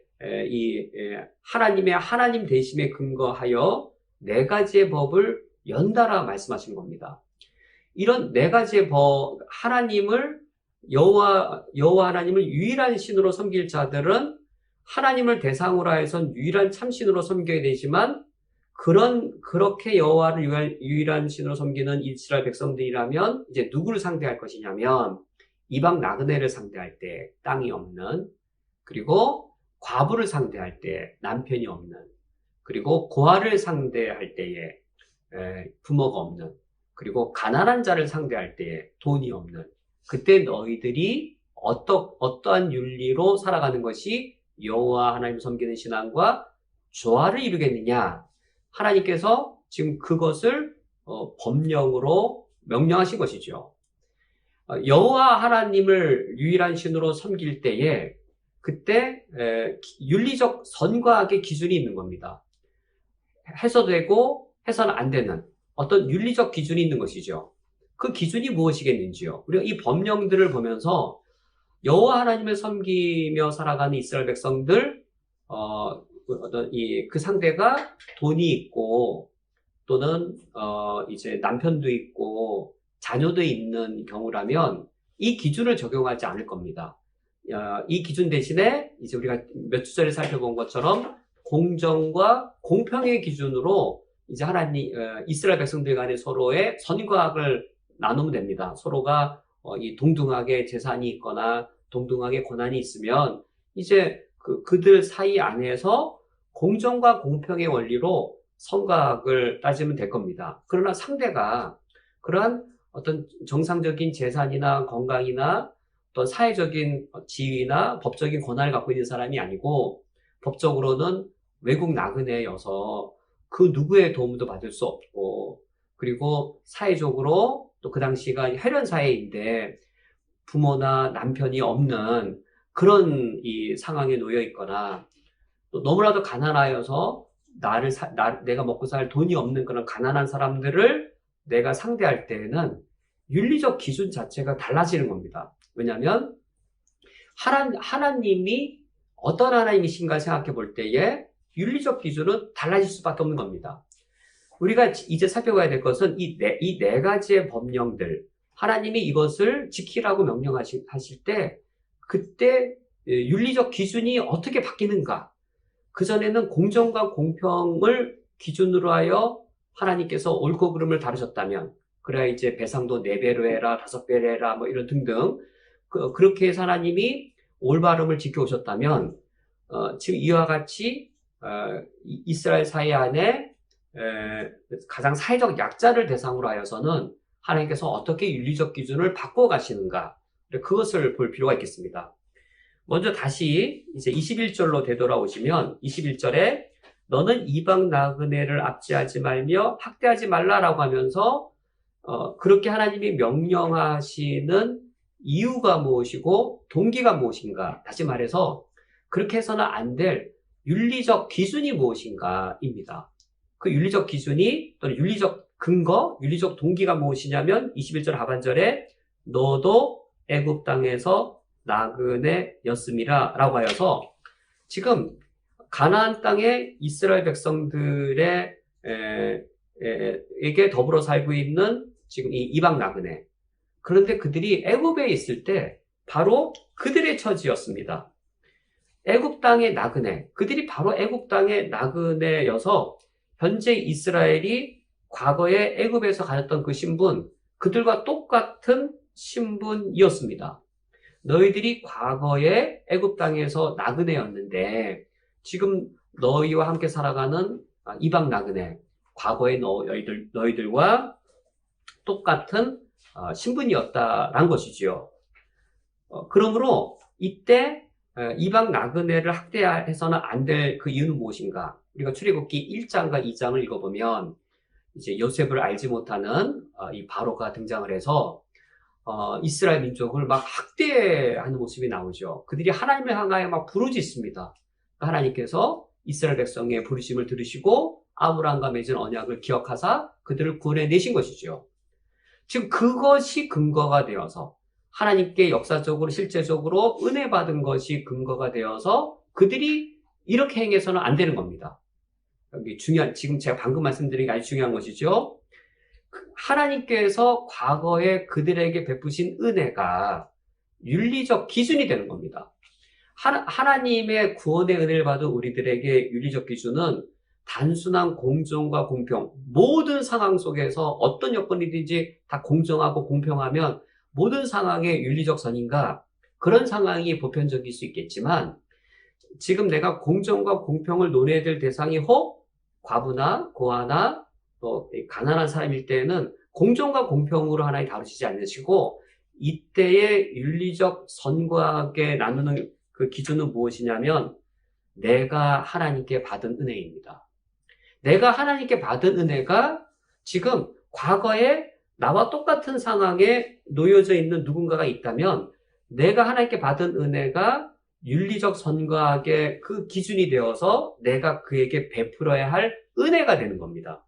하나님의 하나님 되심에 근거하여 네 가지의 법을 연달아 말씀하신 겁니다. 이런 네 가지의 하나님을 여호와 하나님을 유일한 신으로 섬길 자들은 하나님을 대상으로 해서 유일한 참신으로 섬겨야 되지만 그렇게 여호와를 유일한 신으로 섬기는 이스라엘 백성들이라면 이제 누구를 상대할 것이냐면 이방 나그네를 상대할 때 땅이 없는, 그리고 과부를 상대할 때 남편이 없는, 그리고 고아를 상대할 때에 부모가 없는, 그리고 가난한 자를 상대할 때에 돈이 없는, 그때 너희들이 어떠한 윤리로 살아가는 것이 여호와 하나님을 섬기는 신앙과 조화를 이루겠느냐. 하나님께서 지금 그것을 법령으로 명령하신 것이죠. 여호와 하나님을 유일한 신으로 섬길 때에 그때 윤리적 선과 악의 기준이 있는 겁니다. 해서 되고 해서는 안 되는 어떤 윤리적 기준이 있는 것이죠. 그 기준이 무엇이겠는지요. 우리가 이 법령들을 보면서 여호와 하나님을 섬기며 살아가는 이스라엘 백성들 그 상대가 돈이 있고 또는 이제 남편도 있고 자녀도 있는 경우라면 이 기준을 적용하지 않을 겁니다. 이 기준 대신에 이제 우리가 몇 주 전에 살펴본 것처럼 공정과 공평의 기준으로 이제 이스라엘 백성들 간에 서로의 선과 악을 나누면 됩니다. 서로가 이 동등하게 재산이 있거나 동등하게 권한이 있으면 이제 그들 사이 안에서 공정과 공평의 원리로 선과 악을 따지면 될 겁니다. 그러나 상대가 그러한 어떤 정상적인 재산이나 건강이나 어떤 사회적인 지위나 법적인 권한을 갖고 있는 사람이 아니고 법적으로는 외국 나그네여서 그 누구의 도움도 받을 수 없고, 그리고 사회적으로 또 그 당시가 혈연 사회인데 부모나 남편이 없는 그런 이 상황에 놓여 있거나, 또 너무나도 가난하여서 내가 먹고 살 돈이 없는 그런 가난한 사람들을 내가 상대할 때에는 윤리적 기준 자체가 달라지는 겁니다. 왜냐하면 하나님이 어떤 하나님이신가 생각해 볼 때에 윤리적 기준은 달라질 수밖에 없는 겁니다. 우리가 이제 살펴봐야 될 것은 이 네 가지의 법령들, 하나님이 이것을 지키라고 명령하실 때 그때 윤리적 기준이 어떻게 바뀌는가. 그전에는 공정과 공평을 기준으로 하여 하나님께서 옳고 그름을 다루셨다면, 그래야 이제 배상도 4배로 해라, 5배로 해라, 뭐 이런 등등, 그렇게 해서 하나님이 올바름을 지켜오셨다면, 지금 이와 같이, 이스라엘 사회 안에, 가장 사회적 약자를 대상으로 하여서는 하나님께서 어떻게 윤리적 기준을 바꿔 가시는가, 그것을 볼 필요가 있겠습니다. 먼저 다시 이제 21절로 되돌아오시면 21절에 너는 이방 나그네를 압제하지 말며 학대하지 말라라고 하면서 그렇게 하나님이 명령하시는 이유가 무엇이고 동기가 무엇인가, 다시 말해서 그렇게 해서는 안 될 윤리적 기준이 무엇인가입니다. 그 윤리적 기준이 또는 윤리적 근거, 윤리적 동기가 무엇이냐면 21절 하반절에 너도 애굽 땅에서 나그네였음이라 라고 하여서 지금 가나안 땅에 이스라엘 백성들의 에게 더불어 살고 있는 지금 이 이방 나그네, 그런데 그들이 애굽에 있을 때 바로 그들의 처지였습니다. 애굽 땅의 나그네, 그들이 바로 애굽 땅의 나그네여서 현재 이스라엘이 과거에 애굽에서 가졌던 그 신분, 그들과 똑같은 신분이었습니다. 너희들이 과거에 애굽 땅에서 나그네였는데 지금 너희와 함께 살아가는 이방 나그네, 과거에 너희들과 똑같은 신분이었다라는 것이지요. 그러므로 이때 이방 나그네를 학대해서는 안 될 그 이유는 무엇인가? 우리가 출애굽기 1장과 2장을 읽어보면 이제 요셉을 알지 못하는 이 바로가 등장을 해서 이스라엘 민족을 막 학대하는 모습이 나오죠. 그들이 하나님을 향하여 막 부르짖습니다. 하나님께서 이스라엘 백성의 부르심을 들으시고 아브라함과 맺은 언약을 기억하사 그들을 구원해내신 것이죠. 지금 그것이 근거가 되어서 하나님께 역사적으로 실제적으로 은혜 받은 것이 근거가 되어서 그들이 이렇게 행해서는 안 되는 겁니다. 여기 지금 제가 방금 말씀드린 게 아주 중요한 것이죠. 하나님께서 과거에 그들에게 베푸신 은혜가 윤리적 기준이 되는 겁니다. 하나님의 구원의 은혜를 받은 우리들에게 윤리적 기준은 단순한 공정과 공평, 모든 상황 속에서 어떤 여건이든지 다 공정하고 공평하면 모든 상황의 윤리적 선인가, 그런 상황이 보편적일 수 있겠지만 지금 내가 공정과 공평을 논해야 될 대상이 혹 과부나 고아나 또 가난한 사람일 때에는 공정과 공평으로 하나님 다루시지 않으시고 이때의 윤리적 선과하게 나누는 그 기준은 무엇이냐면 내가 하나님께 받은 은혜입니다. 내가 하나님께 받은 은혜가 지금 과거에 나와 똑같은 상황에 놓여져 있는 누군가가 있다면 내가 하나님께 받은 은혜가 윤리적 선과하게 그 기준이 되어서 내가 그에게 베풀어야 할 은혜가 되는 겁니다.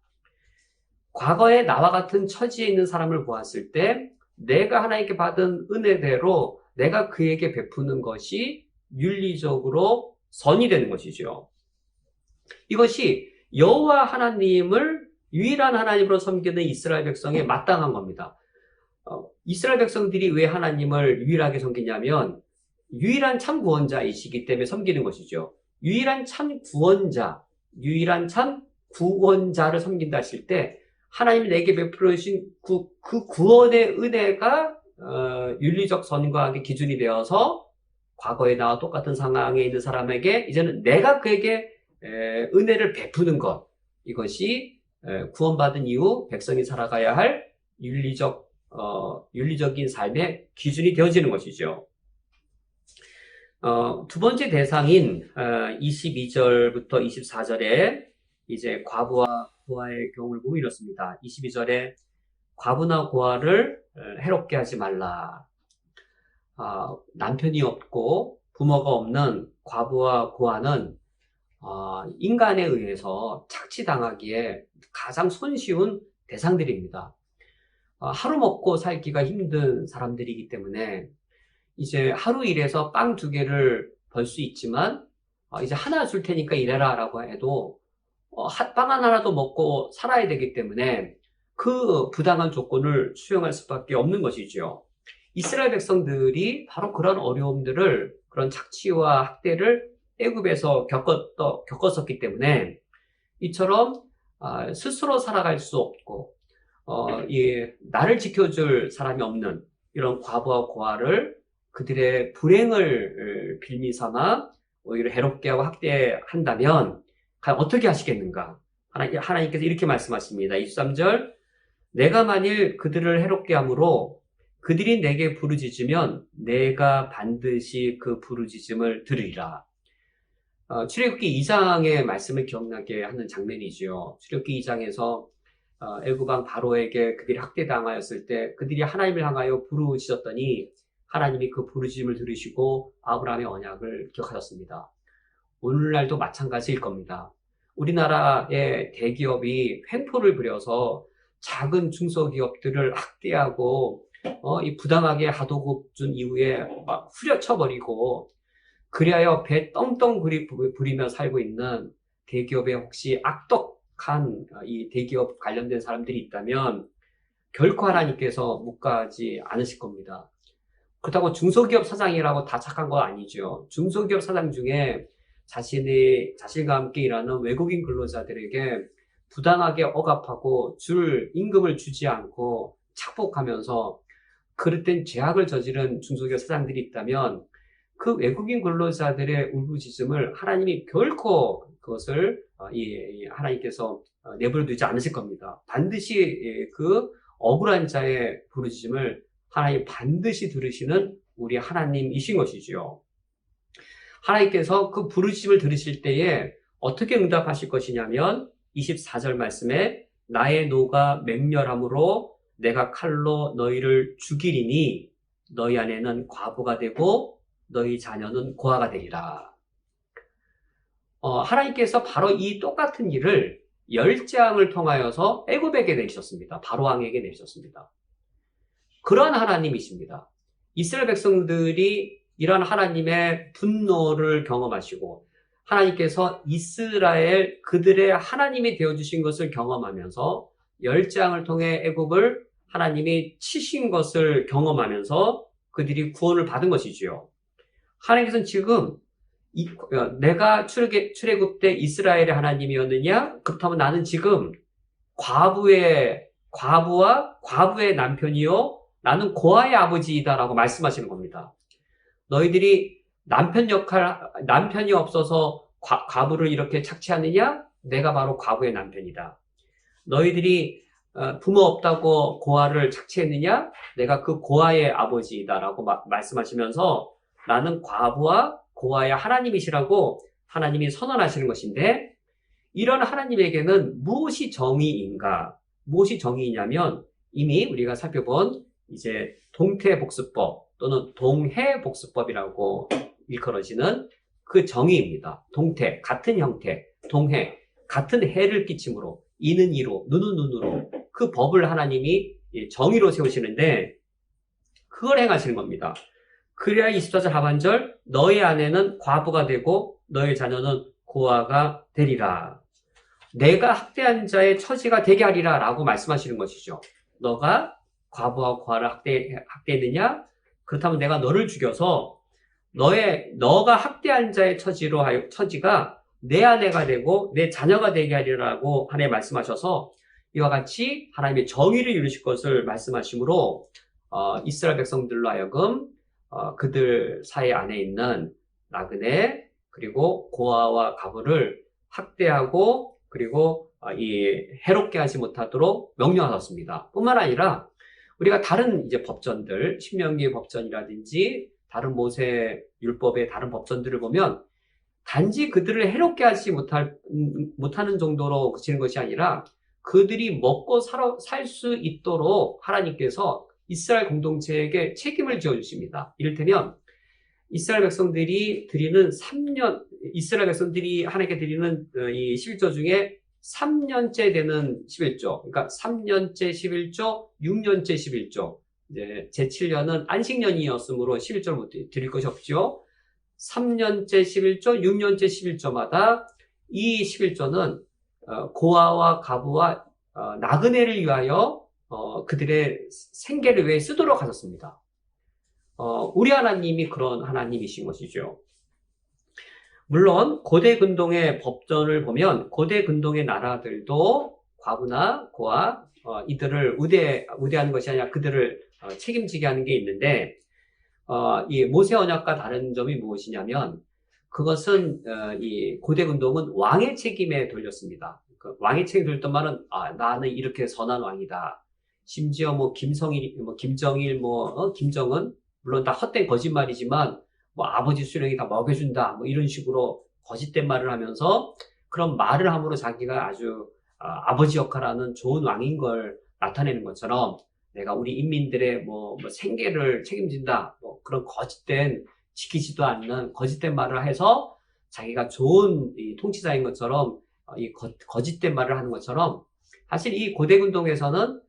과거에 나와 같은 처지에 있는 사람을 보았을 때 내가 하나님께 받은 은혜대로 내가 그에게 베푸는 것이 윤리적으로 선이 되는 것이죠. 이것이 여호와 하나님을 유일한 하나님으로 섬기는 이스라엘 백성에 마땅한 겁니다. 이스라엘 백성들이 왜 하나님을 유일하게 섬기냐면 유일한 참 구원자이시기 때문에 섬기는 것이죠. 유일한 참 구원자, 유일한 참 구원자를 섬긴다 하실 때 하나님이 내게 베풀어 주신 그 구원의 은혜가 윤리적 선과의 기준이 되어서 과거에 나와 똑같은 상황에 있는 사람에게 이제는 내가 그에게 은혜를 베푸는 것, 이것이 구원받은 이후 백성이 살아가야 할 윤리적인 삶의 기준이 되어지는 것이죠. 두 번째 대상인 22절부터 24절에 이제 과부와 고아의 경우를 보고 이렇습니다. 22절에 과부나 고아를 해롭게 하지 말라. 남편이 없고 부모가 없는 과부와 고아는 인간에 의해서 착취당하기에 가장 손쉬운 대상들입니다. 하루 먹고 살기가 힘든 사람들이기 때문에 이제 하루 일해서 빵 2개를 벌 수 있지만 이제 하나 줄 테니까 일해라 라고 해도 빵 하나라도 먹고 살아야 되기 때문에 그 부당한 조건을 수용할 수밖에 없는 것이죠. 이스라엘 백성들이 바로 그런 어려움들을, 그런 착취와 학대를 애굽에서 겪었었기 때문에 이처럼 스스로 살아갈 수 없고 나를 지켜줄 사람이 없는 이런 과부와 고아를 그들의 불행을 빌미 삼아 오히려 해롭게 하고 학대한다면 과연 어떻게 하시겠는가? 하나님께서 이렇게 말씀하십니다. 23절, 내가 만일 그들을 해롭게 함으로 그들이 내게 부르짖으면 내가 반드시 그 부르짖음을 들으리라. 출애굽기 2장의 말씀을 기억나게 하는 장면이지요. 출애굽기 2장에서 애굽 왕 바로에게 그들이 학대당하였을 때 그들이 하나님을 향하여 부르짖었더니 하나님이 그 부르짖음을 들으시고 아브라함의 언약을 기억하셨습니다. 오늘날도 마찬가지일 겁니다. 우리나라의 대기업이 횡포를 부려서 작은 중소기업들을 학대하고 이 부당하게 하도급 준 이후에 막 후려쳐버리고 그리하여 배 떵떵 부리며 살고 있는 대기업에 혹시 악독한 이 대기업 관련된 사람들이 있다면 결코 하나님께서 묵과하지 않으실 겁니다. 그렇다고 중소기업 사장이라고 다 착한 건 아니죠. 중소기업 사장 중에 자신과 함께 일하는 외국인 근로자들에게 부당하게 억압하고 임금을 주지 않고 착복하면서 그릇된 죄악을 저지른 중소기업 사장들이 있다면 그 외국인 근로자들의 울부짖음을 하나님이 결코 그것을 하나님께서 내버려 두지 않으실 겁니다. 반드시 그 억울한 자의 부르짖음을 하나님 반드시 들으시는 우리 하나님이신 것이죠. 하나님께서 그 부르짖음을 들으실 때에 어떻게 응답하실 것이냐면 24절 말씀에 나의 노가 맹렬함으로 내가 칼로 너희를 죽이리니 너희 아내는 과부가 되고 너희 자녀는 고아가 되리라. 하나님께서 바로 이 똑같은 일을 열재앙을 통하여서 애굽에게 내리셨습니다. 바로 왕에게 내리셨습니다. 그런 하나님이십니다. 이스라엘 백성들이 이런 하나님의 분노를 경험하시고 하나님께서 이스라엘 그들의 하나님이 되어주신 것을 경험하면서 열재앙을 통해 애굽을 하나님이 치신 것을 경험하면서 그들이 구원을 받은 것이지요. 하나님께서는 지금 내가 출애굽 때 이스라엘의 하나님이었느냐? 그렇다면 나는 지금 과부와 과부의 남편이요 나는 고아의 아버지이다라고 말씀하시는 겁니다. 너희들이 남편이 없어서 과부를 이렇게 착취하느냐? 내가 바로 과부의 남편이다. 너희들이 부모 없다고 고아를 착취했느냐? 내가 그 고아의 아버지이다라고 말씀하시면서 나는 과부와 고아의 하나님이시라고 하나님이 선언하시는 것인데 이런 하나님에게는 무엇이 정의인가? 무엇이 정의이냐면 이미 우리가 살펴본 이제 동태복수법 또는 동해복수법이라고 일컬어지는 그 정의입니다. 동태, 같은 형태, 동해, 같은 해를 끼침으로 이는 이로, 눈은 눈으로 그 법을 하나님이 정의로 세우시는데 그걸 행하시는 겁니다. 그래야 24절 하반절 너의 아내는 과부가 되고 너의 자녀는 고아가 되리라. 내가 학대한 자의 처지가 되게 하리라 라고 말씀하시는 것이죠. 너가 과부와 고아를 학대했느냐? 그렇다면 내가 너를 죽여서 너가 학대한 자의 처지가 내 아내가 되고 내 자녀가 되게 하리라고 하나님 말씀하셔서 이와 같이 하나님의 정의를 이루실 것을 말씀하시므로 이스라엘 백성들로 하여금 그들 사이 안에 있는 나그네 그리고 고아와 과부를 학대하고 그리고 해롭게 하지 못하도록 명령하셨습니다. 뿐만 아니라 우리가 다른 이제 법전들 신명기 법전이라든지 다른 모세 율법의 다른 법전들을 보면 단지 그들을 해롭게 하지 못하는 정도로 그치는 것이 아니라 그들이 먹고 살 수 있도록 하나님께서 이스라엘 공동체에게 책임을 지어주십니다. 이를테면 이스라엘 백성들이 하나님께 드리는 이 11조 중에 3년째 되는 11조, 그러니까 3년째 11조, 6년째 11조, 이제 제7년은 안식년이었으므로 11조를 못 드릴 것이 없죠. 3년째 11조, 6년째 11조마다 이 11조는 고아와 가부와 나그네를 위하여 그들의 생계를 위해 쓰도록 하셨습니다. 우리 하나님이 그런 하나님이신 것이죠. 물론 고대 근동의 법전을 보면 고대 근동의 나라들도 과부나 고아 이들을 우대하는 것이 아니라 그들을 책임지게 하는 게 있는데 이 모세 언약과 다른 점이 무엇이냐면 그것은 이 고대 근동은 왕의 책임에 돌렸습니다. 그 왕의 책임에 돌렸던 말은 나는 이렇게 선한 왕이다. 심지어 김정일, 김정은 물론 다 헛된 거짓말이지만 아버지 수령이 다 먹여준다 이런 식으로 거짓된 말을 하면서 그런 말을 함으로 자기가 아주 아버지 역할하는 좋은 왕인 걸 나타내는 것처럼 내가 우리 인민들의 생계를 책임진다 그런 거짓된 지키지도 않는 거짓된 말을 해서 자기가 좋은 이 통치자인 것처럼 이 거짓된 말을 하는 것처럼 사실 이 고대 근동에서는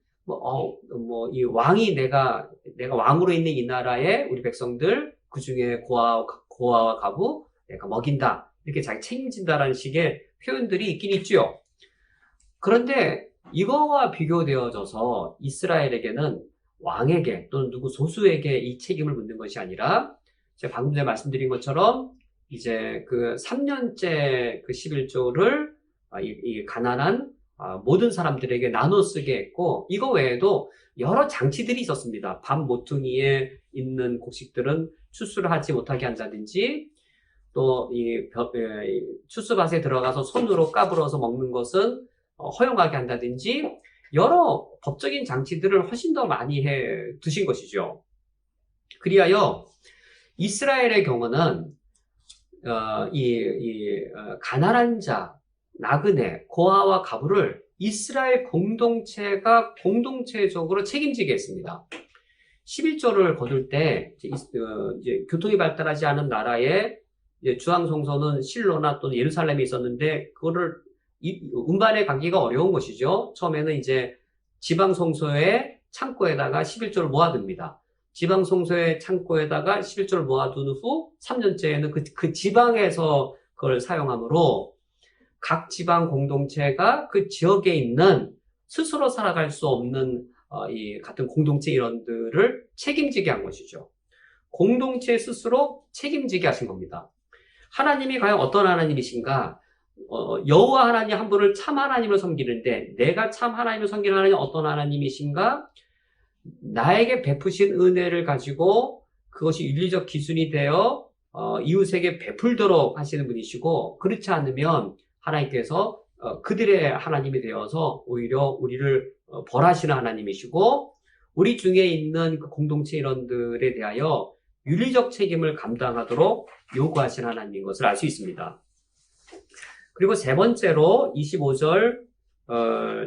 이 왕이 내가 왕으로 있는 이 나라의 우리 백성들 그 중에 고아와 가부 내가 먹인다 이렇게 자기 책임진다라는 식의 표현들이 있긴 있죠. 그런데 이거와 비교되어져서 이스라엘에게는 왕에게 또는 누구 소수에게 이 책임을 묻는 것이 아니라 제가 방금 전에 말씀드린 것처럼 이제 그 3년째 그 11조를 이 가난한 모든 사람들에게 나눠 쓰게 했고 이거 외에도 여러 장치들이 있었습니다. 밤 모퉁이에 있는 곡식들은 추수를 하지 못하게 한다든지 또 이 추수밭에 들어가서 손으로 까불어서 먹는 것은 허용하게 한다든지 여러 법적인 장치들을 훨씬 더 많이 해 두신 것이죠. 그리하여 이스라엘의 경우는 가난한 자, 나그네, 고아와 가부를 이스라엘 공동체가 공동체적으로 책임지게 했습니다. 11조를 거둘 때 이제 교통이 발달하지 않은 나라에 주황성소는 실로나 또는 예루살렘에 있었는데 그거를 운반해 가기가 어려운 것이죠. 처음에는 이제 지방성소의 창고에다가 11조를 모아둡니다. 지방성소의 창고에다가 11조를 모아둔 후 3년째에는 그 지방에서 그걸 사용하므로 각 지방 공동체가 그 지역에 있는 스스로 살아갈 수 없는 이 같은 공동체 일원들을 책임지게 한 것이죠. 공동체 스스로 책임지게 하신 겁니다. 하나님이 과연 어떤 하나님이신가? 여호와 하나님 한 분을 참 하나님으로 섬기는데 내가 참 하나님을 섬기는 하나님은 어떤 하나님이신가? 나에게 베푸신 은혜를 가지고 그것이 윤리적 기준이 되어 이웃에게 베풀도록 하시는 분이시고 그렇지 않으면 하나님께서 그들의 하나님이 되어서 오히려 우리를 벌하시는 하나님이시고 우리 중에 있는 그 공동체 일원들에 대하여 윤리적 책임을 감당하도록 요구하시는 하나님인 것을 알 수 있습니다. 그리고 세 번째로 25절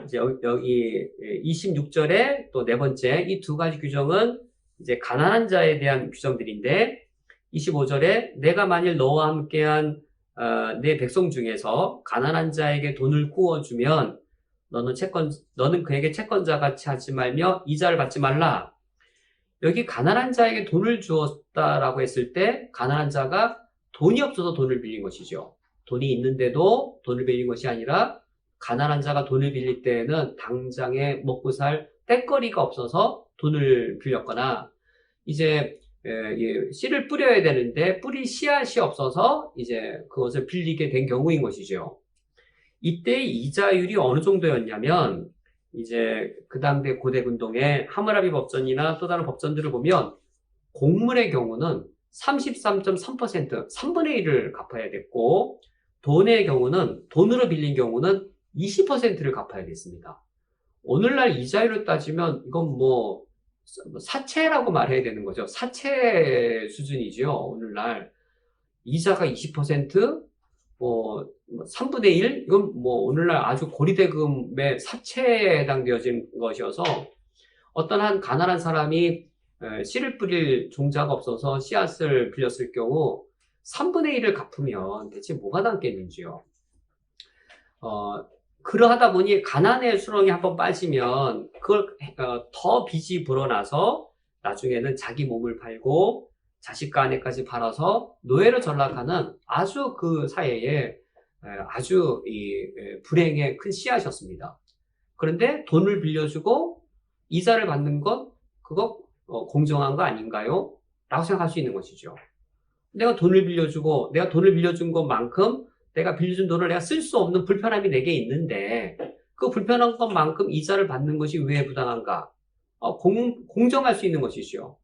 이제 여기 26절에 또 네 번째 이 두 가지 규정은 이제 가난한 자에 대한 규정들인데 25절에 내가 만일 너와 함께한 내 백성 중에서 가난한 자에게 돈을 구워주면 너는 그에게 채권자 같이 하지 말며 이자를 받지 말라. 여기 가난한 자에게 돈을 주었다라고 했을 때 가난한 자가 돈이 없어서 돈을 빌린 것이죠. 돈이 있는데도 돈을 빌린 것이 아니라 가난한 자가 돈을 빌릴 때에는 당장에 먹고 살 땔거리가 없어서 돈을 빌렸거나 이제 씨를 뿌려야 되는데 뿌릴 씨앗이 없어서 이제 그것을 빌리게 된 경우인 것이죠. 이때 이자율이 어느 정도였냐면 이제 그 당대 고대 근동의 하므라비 법전이나 또 다른 법전들을 보면 곡물의 경우는 33.3% 3분의 1을 갚아야 됐고 돈의 경우는 돈으로 빌린 경우는 20%를 갚아야 됐습니다. 오늘날 이자율을 따지면 이건 사채라고 말해야 되는 거죠. 사채 수준이죠. 오늘날 이자가 20%, 뭐 3분의 1? 이건 뭐 오늘날 아주 고리대금의 사채에 해당되어진 것이어서 어떤 한 가난한 사람이 씨를 뿌릴 종자가 없어서 씨앗을 빌렸을 경우 3분의 1을 갚으면 대체 뭐가 남겠는지요. 그러하다 보니 가난의 수렁에 한번 빠지면 그걸 더 빚이 불어나서 나중에는 자기 몸을 팔고 자식과 아내까지 팔아서 노예로 전락하는 아주 그 사회에 아주 이 불행의 큰 씨앗이었습니다. 그런데 돈을 빌려주고 이자를 받는 건 그거 공정한 거 아닌가요? 라고 생각할 수 있는 것이죠. 내가 돈을 빌려준 것만큼 내가 빌려준 돈을 내가 쓸 수 없는 불편함이 내게 있는데 그 불편한 것만큼 이자를 받는 것이 왜 부당한가? 공정할 수 있는 것이죠.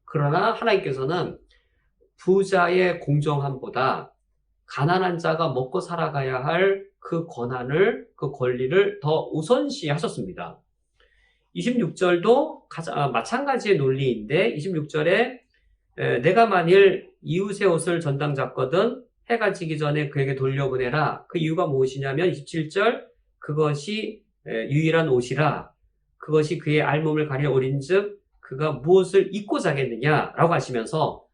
그러나 하나님께서는 부자의 공정함보다 가난한 자가 먹고 살아가야 할 그 그 권리를 더 우선시 하셨습니다. 26절도 마찬가지의 논리인데 26절에 내가 만일 이웃의 옷을 전당 잡거든 해가 지기 전에 그에게 돌려보내라. 그 이유가 무엇이냐면 27절 그것이 유일한 옷이라 그것이 그의 알몸을 가려 오린즉 그가 무엇을 입고 자겠느냐라고 하시면서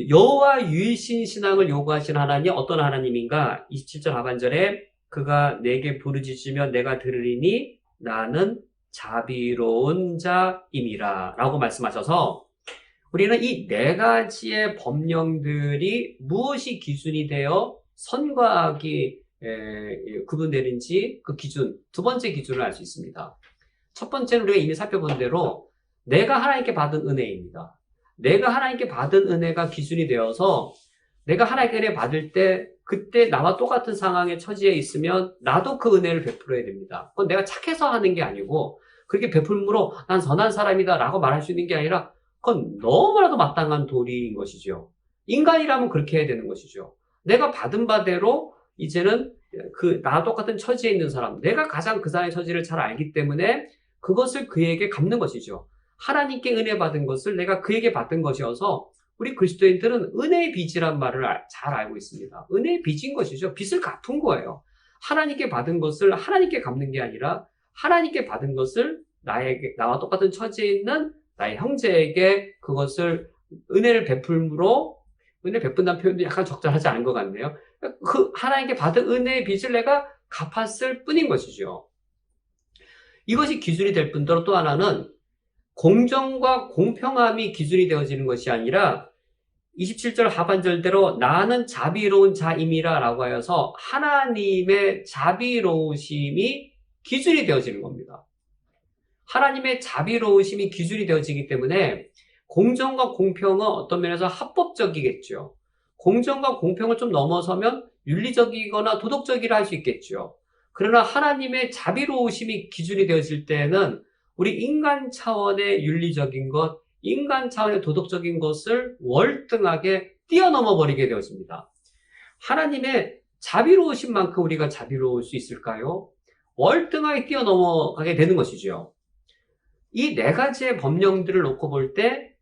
여호와 유일신 신앙을 요구하신 하나님 어떤 하나님인가? 27절 하반절에 그가 내게 부르짖으면 내가 들으리니 나는 자비로운 자임이라 라고 말씀하셔서 우리는 이 네 가지의 법령들이 무엇이 기준이 되어 선과 악이 구분되는지 그 기준, 두 번째 기준을 알 수 있습니다. 첫 번째는 우리가 이미 살펴본 대로 내가 하나님께 받은 은혜입니다. 내가 하나님께 받은 은혜가 기준이 되어서 내가 하나님께 은혜 받을 때 그때 나와 똑같은 상황에 처지에 있으면 나도 그 은혜를 베풀어야 됩니다. 그건 내가 착해서 하는 게 아니고 그렇게 베풀므로 난 선한 사람이다 라고 말할 수 있는 게 아니라 그건 너무나도 마땅한 도리인 것이죠. 인간이라면 그렇게 해야 되는 것이죠. 내가 받은 바대로 이제는 나와 똑같은 처지에 있는 사람, 내가 가장 그 사람의 처지를 잘 알기 때문에 그것을 그에게 갚는 것이죠. 하나님께 은혜 받은 것을 내가 그에게 받은 것이어서 우리 그리스도인들은 은혜의 빚이란 말을 잘 알고 있습니다. 은혜의 빚인 것이죠. 빚을 갚은 거예요. 하나님께 받은 것을 하나님께 갚는 게 아니라 하나님께 받은 것을 나와 똑같은 처지에 있는 나의 형제에게 그것을 은혜를 베풀므로 은혜 베푼다는 표현도 약간 적절하지 않은 것 같네요. 그 하나님께 받은 은혜의 빚을 내가 갚았을 뿐인 것이죠. 이것이 기준이 될 뿐더러 또 하나는 공정과 공평함이 기준이 되어지는 것이 아니라 27절 하반절대로 나는 자비로운 자임이라 라고 하여서 하나님의 자비로우심이 기준이 되어지는 겁니다. 하나님의 자비로우심이 기준이 되어지기 때문에 공정과 공평은 어떤 면에서 합법적이겠죠. 공정과 공평을 좀 넘어서면 윤리적이거나 도덕적이라 할 수 있겠죠. 그러나 하나님의 자비로우심이 기준이 되어질 때에는 우리 인간 차원의 윤리적인 것, 인간 차원의 도덕적인 것을 월등하게 뛰어넘어 버리게 되었습니다. 하나님의 자비로우신 만큼 우리가 자비로울 수 있을까요? 월등하게 뛰어넘어가게 되는 것이죠. 이 네 가지의 법령들을 놓고 볼 때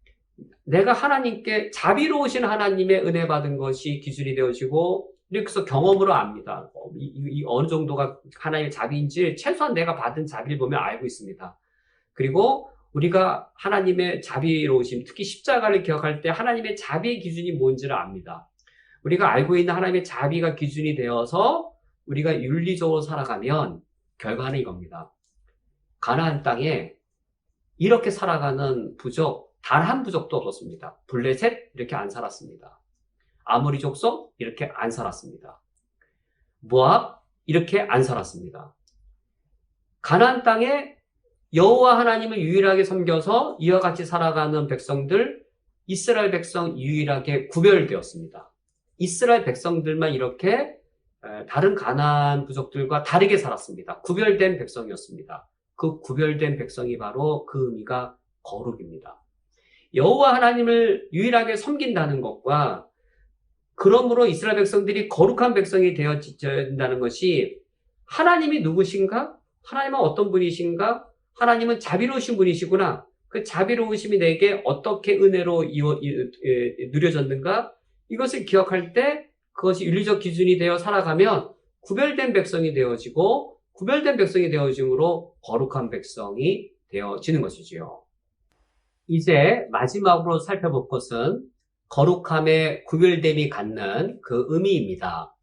내가 하나님께 자비로우신 하나님의 은혜 받은 것이 기준이 되어지고 그래서 경험으로 압니다. 이 어느 정도가 하나님의 자비인지 최소한 내가 받은 자비를 보면 알고 있습니다. 그리고 우리가 하나님의 자비로우심, 특히 십자가를 기억할 때 하나님의 자비의 기준이 뭔지를 압니다. 우리가 알고 있는 하나님의 자비가 기준이 되어서 우리가 윤리적으로 살아가면 결과는 이겁니다. 가나안 땅에 이렇게 살아가는 부족, 단 한 부족도 없었습니다. 블레셋 이렇게 안 살았습니다. 아모리 족속 이렇게 안 살았습니다. 모압 이렇게 안 살았습니다. 가나안 땅에 여호와 하나님을 유일하게 섬겨서 이와 같이 살아가는 백성들, 이스라엘 백성 유일하게 구별되었습니다. 이스라엘 백성들만 이렇게 다른 가나안 부족들과 다르게 살았습니다. 구별된 백성이었습니다. 그 구별된 백성이 바로 그 의미가 거룩입니다. 여호와 하나님을 유일하게 섬긴다는 것과 그러므로 이스라엘 백성들이 거룩한 백성이 되어진다는 것이 하나님이 누구신가? 하나님은 어떤 분이신가? 하나님은 자비로우신 분이시구나. 그 자비로우심이 내게 어떻게 은혜로 누려졌는가? 이것을 기억할 때 그것이 윤리적 기준이 되어 살아가면 구별된 백성이 되어지고 구별된 백성이 되어짐으로 거룩한 백성이 되어지는 것이지요. 이제 마지막으로 살펴볼 것은 거룩함의 구별됨이 갖는 그 의미입니다.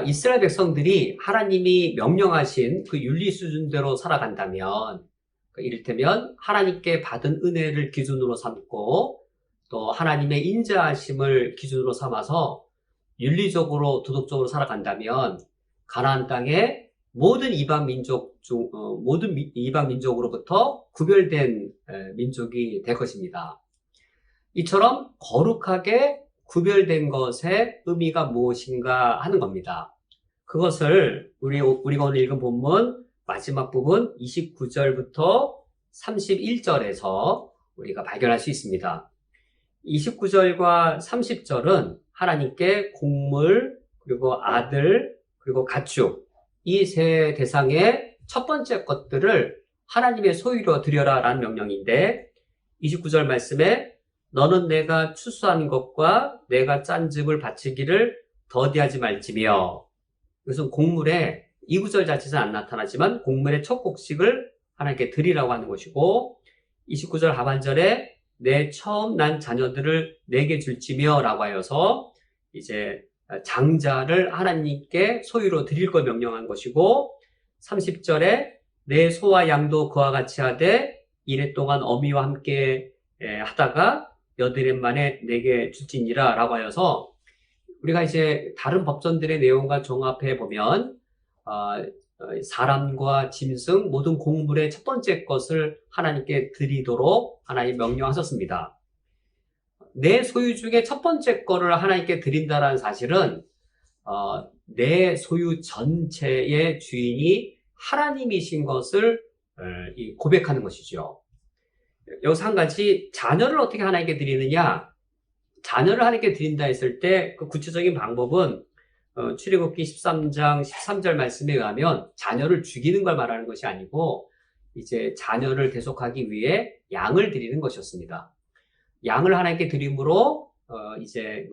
이스라엘 백성들이 하나님이 명령하신 그 윤리 수준대로 살아간다면, 이를테면 하나님께 받은 은혜를 기준으로 삼고 또 하나님의 인자하심을 기준으로 삼아서 윤리적으로 도덕적으로 살아간다면 가나안 땅에 모든 이방 민족으로부터 구별된 민족이 될 것입니다. 이처럼 거룩하게 구별된 것의 의미가 무엇인가 하는 겁니다. 그것을 우리가 오늘 읽은 본문 마지막 부분 29절부터 31절에서 우리가 발견할 수 있습니다. 29절과 30절은 하나님께 곡물, 그리고 아들, 그리고 가축, 이 세 대상의 첫 번째 것들을 하나님의 소유로 드려라 라는 명령인데, 29절 말씀에 너는 내가 추수한 것과 내가 짠 즙을 바치기를 더디하지 말지며, 이것은 곡물에, 이 구절 자체는 안 나타나지만 곡물의 첫 곡식을 하나님께 드리라고 하는 것이고, 29절 하반절에 내 처음 난 자녀들을 내게 줄지며 라고 하여서 이제 장자를 하나님께 소유로 드릴 걸 명령한 것이고, 30절에 내 소와 양도 그와 같이 하되 이래 동안 어미와 함께 하다가 여드렛 만에 내게 줄지니라 라고 하여서, 우리가 이제 다른 법전들의 내용과 종합해 보면 사람과 짐승 모든 곡물의 첫 번째 것을 하나님께 드리도록 하나님 명령하셨습니다. 내 소유 중에 첫 번째 거를 하나님께 드린다라는 사실은 내 소유 전체의 주인이 하나님이신 것을 고백하는 것이죠. 여기서 한 가지, 자녀를 어떻게 하나님께 드리느냐, 자녀를 하나님께 드린다 했을 때 그 구체적인 방법은 출애굽기 13장 13절 말씀에 의하면 자녀를 죽이는 걸 말하는 것이 아니고 이제 자녀를 대속하기 위해 양을 드리는 것이었습니다. 양을 하나님께 드림으로 이제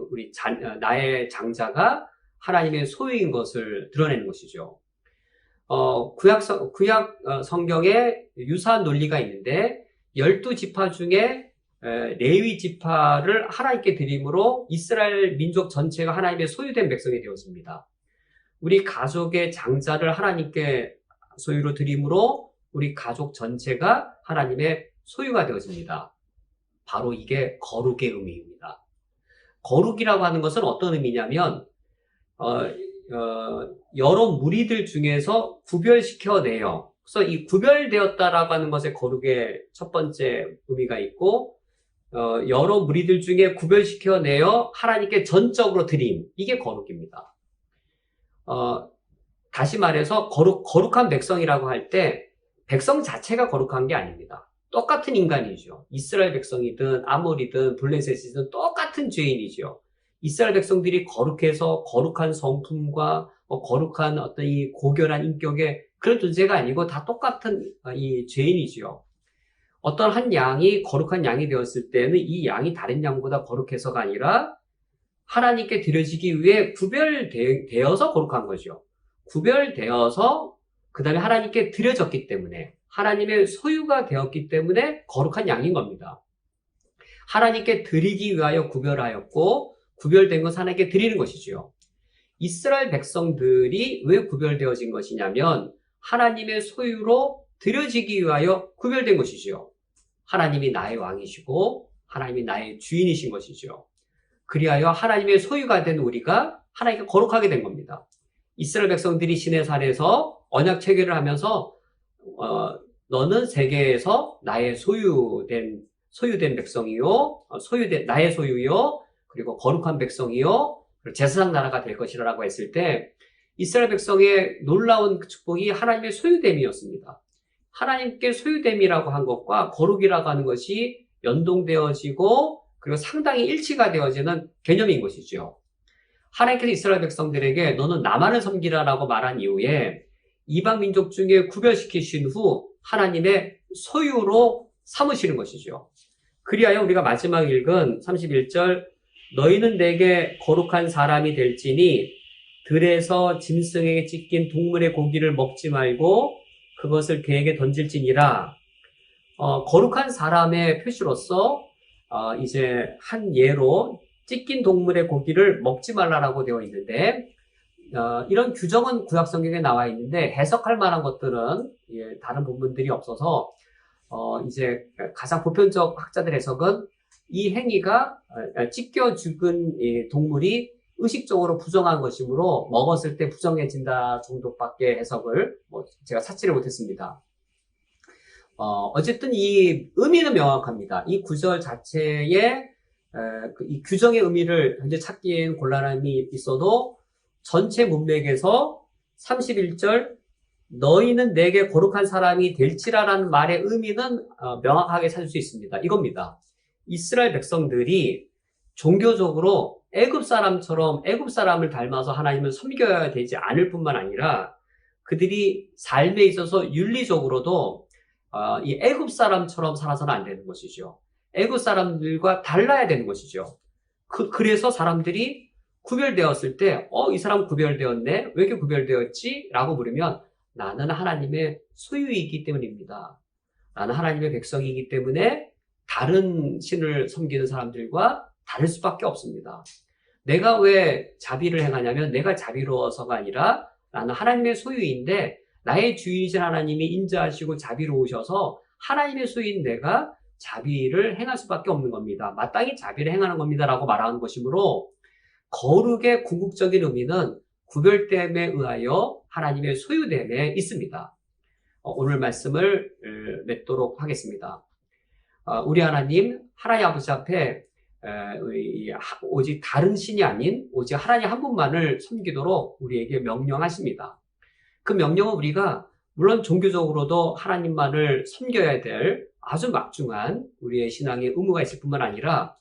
나의 장자가 하나님의 소유인 것을 드러내는 것이죠. 구약 성경에 유사한 논리가 있는데 12지파 중에 레위 지파를 하나님께 드림으로 이스라엘 민족 전체가 하나님의 소유된 백성이 되었습니다. 우리 가족의 장자를 하나님께 소유로 드림으로 우리 가족 전체가 하나님의 소유가 되어집니다. 바로 이게 거룩의 의미입니다. 거룩이라고 하는 것은 어떤 의미냐면 여러 무리들 중에서 구별시켜내요. 그래서 이 구별되었다라고 하는 것에 거룩의 첫 번째 의미가 있고, 여러 무리들 중에 구별시켜내어 하나님께 전적으로 드림, 이게 거룩입니다. 다시 말해서 거룩한 백성이라고 할 때 백성 자체가 거룩한 게 아닙니다. 똑같은 인간이죠. 이스라엘 백성이든 아모리든 블레셋이든 똑같은 죄인이죠. 이스라엘 백성들이 거룩해서 거룩한 성품과 거룩한 어떤 이 고결한 인격의 그런 존재가 아니고 다 똑같은 이 죄인이죠. 어떤 한 양이 거룩한 양이 되었을 때는 이 양이 다른 양보다 거룩해서가 아니라 하나님께 드려지기 위해 구별되어서 거룩한 거죠. 구별되어서 그 다음에 하나님께 드려졌기 때문에, 하나님의 소유가 되었기 때문에 거룩한 양인 겁니다. 하나님께 드리기 위하여 구별하였고 구별된 것을 하나님께 드리는 것이죠. 이스라엘 백성들이 왜 구별되어진 것이냐면 하나님의 소유로 드려지기 위하여 구별된 것이죠. 하나님이 나의 왕이시고 하나님이 나의 주인이신 것이죠. 그리하여 하나님의 소유가 된 우리가 하나님께 거룩하게 된 겁니다. 이스라엘 백성들이 시내산에서 언약 체결을 하면서 너는 세계에서 나의 소유된 백성이요, 나의 소유요, 그리고 거룩한 백성이요, 제사장 나라가 될 것이라고 했을 때 이스라엘 백성의 놀라운 축복이 하나님의 소유됨이었습니다. 하나님께 소유됨이라고 한 것과 거룩이라고 하는 것이 연동되어지고 그리고 상당히 일치가 되어지는 개념인 것이죠. 하나님께서 이스라엘 백성들에게 너는 나만을 섬기라라고 말한 이후에 이방 민족 중에 구별시키신 후 하나님의 소유로 삼으시는 것이죠. 그리하여 우리가 마지막 읽은 31절 너희는 내게 거룩한 사람이 될지니 들에서 짐승에게 찢긴 동물의 고기를 먹지 말고 그것을 그에게 던질지니라. 거룩한 사람의 표시로서 이제 한 예로 찢긴 동물의 고기를 먹지 말라라고 되어 있는데 이런 규정은 구약 성경에 나와 있는데 해석할 만한 것들은 다른 부분들이 없어서 이제 가장 보편적 학자들 해석은 이 행위가 찢겨 죽은 이 동물이 의식적으로 부정한 것이므로 먹었을 때 부정해진다 정도밖에 해석을 제가 찾지를 못했습니다. 어쨌든 이 의미는 명확합니다. 이 구절 자체에 이 규정의 의미를 현재 찾기엔 곤란함이 있어도 전체 문맥에서 31절 너희는 내게 거룩한 사람이 될지라라는 말의 의미는 명확하게 찾을 수 있습니다. 이겁니다. 이스라엘 백성들이 종교적으로 애굽 사람처럼 애굽 사람을 닮아서 하나님을 섬겨야 되지 않을 뿐만 아니라 그들이 삶에 있어서 윤리적으로도 이 애굽 사람처럼 살아서는 안 되는 것이죠. 애굽 사람들과 달라야 되는 것이죠. 그래서 사람들이 구별되었을 때, 이 사람 구별되었네? 왜 이렇게 구별되었지? 라고 물으면 나는 하나님의 소유이기 때문입니다. 나는 하나님의 백성이기 때문에 다른 신을 섬기는 사람들과 다를 수밖에 없습니다. 내가 왜 자비를 행하냐면 내가 자비로워서가 아니라 나는 하나님의 소유인데 나의 주인이신 하나님이 인자하시고 자비로우셔서 하나님의 소유인 내가 자비를 행할 수밖에 없는 겁니다. 마땅히 자비를 행하는 겁니다. 라고 말하는 것이므로 거룩의 궁극적인 의미는 구별됨에 의하여 하나님의 소유됨에 있습니다. 오늘 말씀을 맺도록 하겠습니다. 우리 하나님 아버지 앞에 오직 다른 신이 아닌 오직 하나님 한 분만을 섬기도록 우리에게 명령하십니다. 그 명령은 우리가 물론 종교적으로도 하나님만을 섬겨야 될 아주 막중한 우리의 신앙의 의무가 있을 뿐만 아니라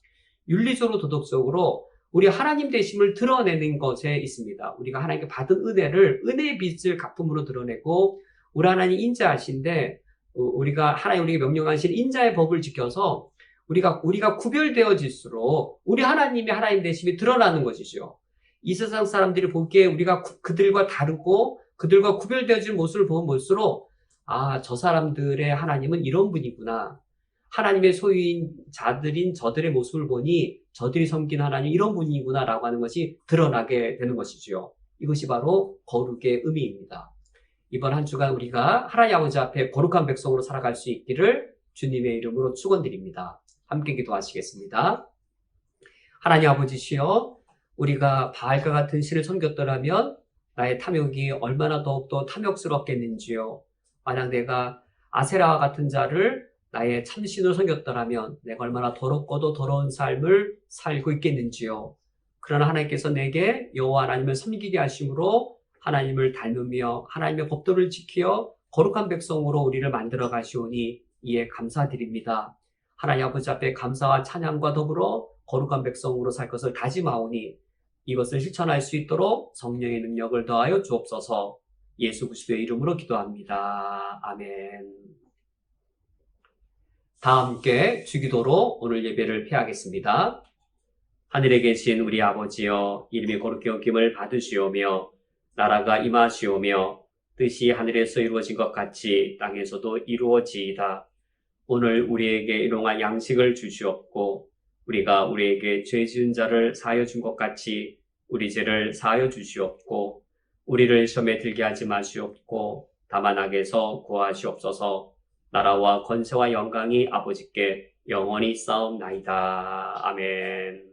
윤리적으로 도덕적으로 우리 하나님 되심을 드러내는 것에 있습니다. 우리가 하나님께 받은 은혜의 빚을 갚음으로 드러내고 우리 하나님 인자하신데 우리가 하나님 우리에게 명령하신 인자의 법을 지켜서 우리가 구별되어질수록 우리 하나님의 하나님 되심이 드러나는 것이죠. 이 세상 사람들이 보기에 우리가 그들과 다르고 그들과 구별되어질 모습을 보면 볼수록 저 사람들의 하나님은 이런 분이구나. 하나님의 소유인 자들인 저들의 모습을 보니 저들이 섬기는 하나님 이런 분이구나 라고 하는 것이 드러나게 되는 것이지요. 이것이 바로 거룩의 의미입니다. 이번 한 주간 우리가 하나님 아버지 앞에 거룩한 백성으로 살아갈 수 있기를 주님의 이름으로 축원드립니다. 함께 기도하시겠습니다. 하나님 아버지시여, 우리가 바알과 같은 신을 섬겼더라면 나의 탐욕이 얼마나 더욱더 탐욕스럽겠는지요. 만약 내가 아세라와 같은 자를 나의 참신으로 섬겼더라면 내가 얼마나 더럽고도 더러운 삶을 살고 있겠는지요. 그러나 하나님께서 내게 여호와 하나님을 섬기게 하심으로 하나님을 닮으며 하나님의 법도를 지키어 거룩한 백성으로 우리를 만들어 가시오니 이에 감사드립니다. 하나님 아버지 앞에 감사와 찬양과 더불어 거룩한 백성으로 살 것을 다짐하오니 이것을 실천할 수 있도록 성령의 능력을 더하여 주옵소서. 예수 그리스도의 이름으로 기도합니다. 아멘. 다 함께 주기도로 오늘 예배를 폐하겠습니다. 하늘에 계신 우리 아버지여, 이름이 거룩히 여김을 받으시오며 나라가 임하시오며 뜻이 하늘에서 이루어진 것 같이 땅에서도 이루어지이다. 오늘 우리에게 일용할 양식을 주시옵고 우리가 우리에게 죄 지은 자를 사하여 준 것 같이 우리 죄를 사하여 주시옵고 우리를 시험에 들게 하지 마시옵고 다만 악에서 구하시옵소서. 나라와 권세와 영광이 아버지께 영원히 싸움나이다. 아멘.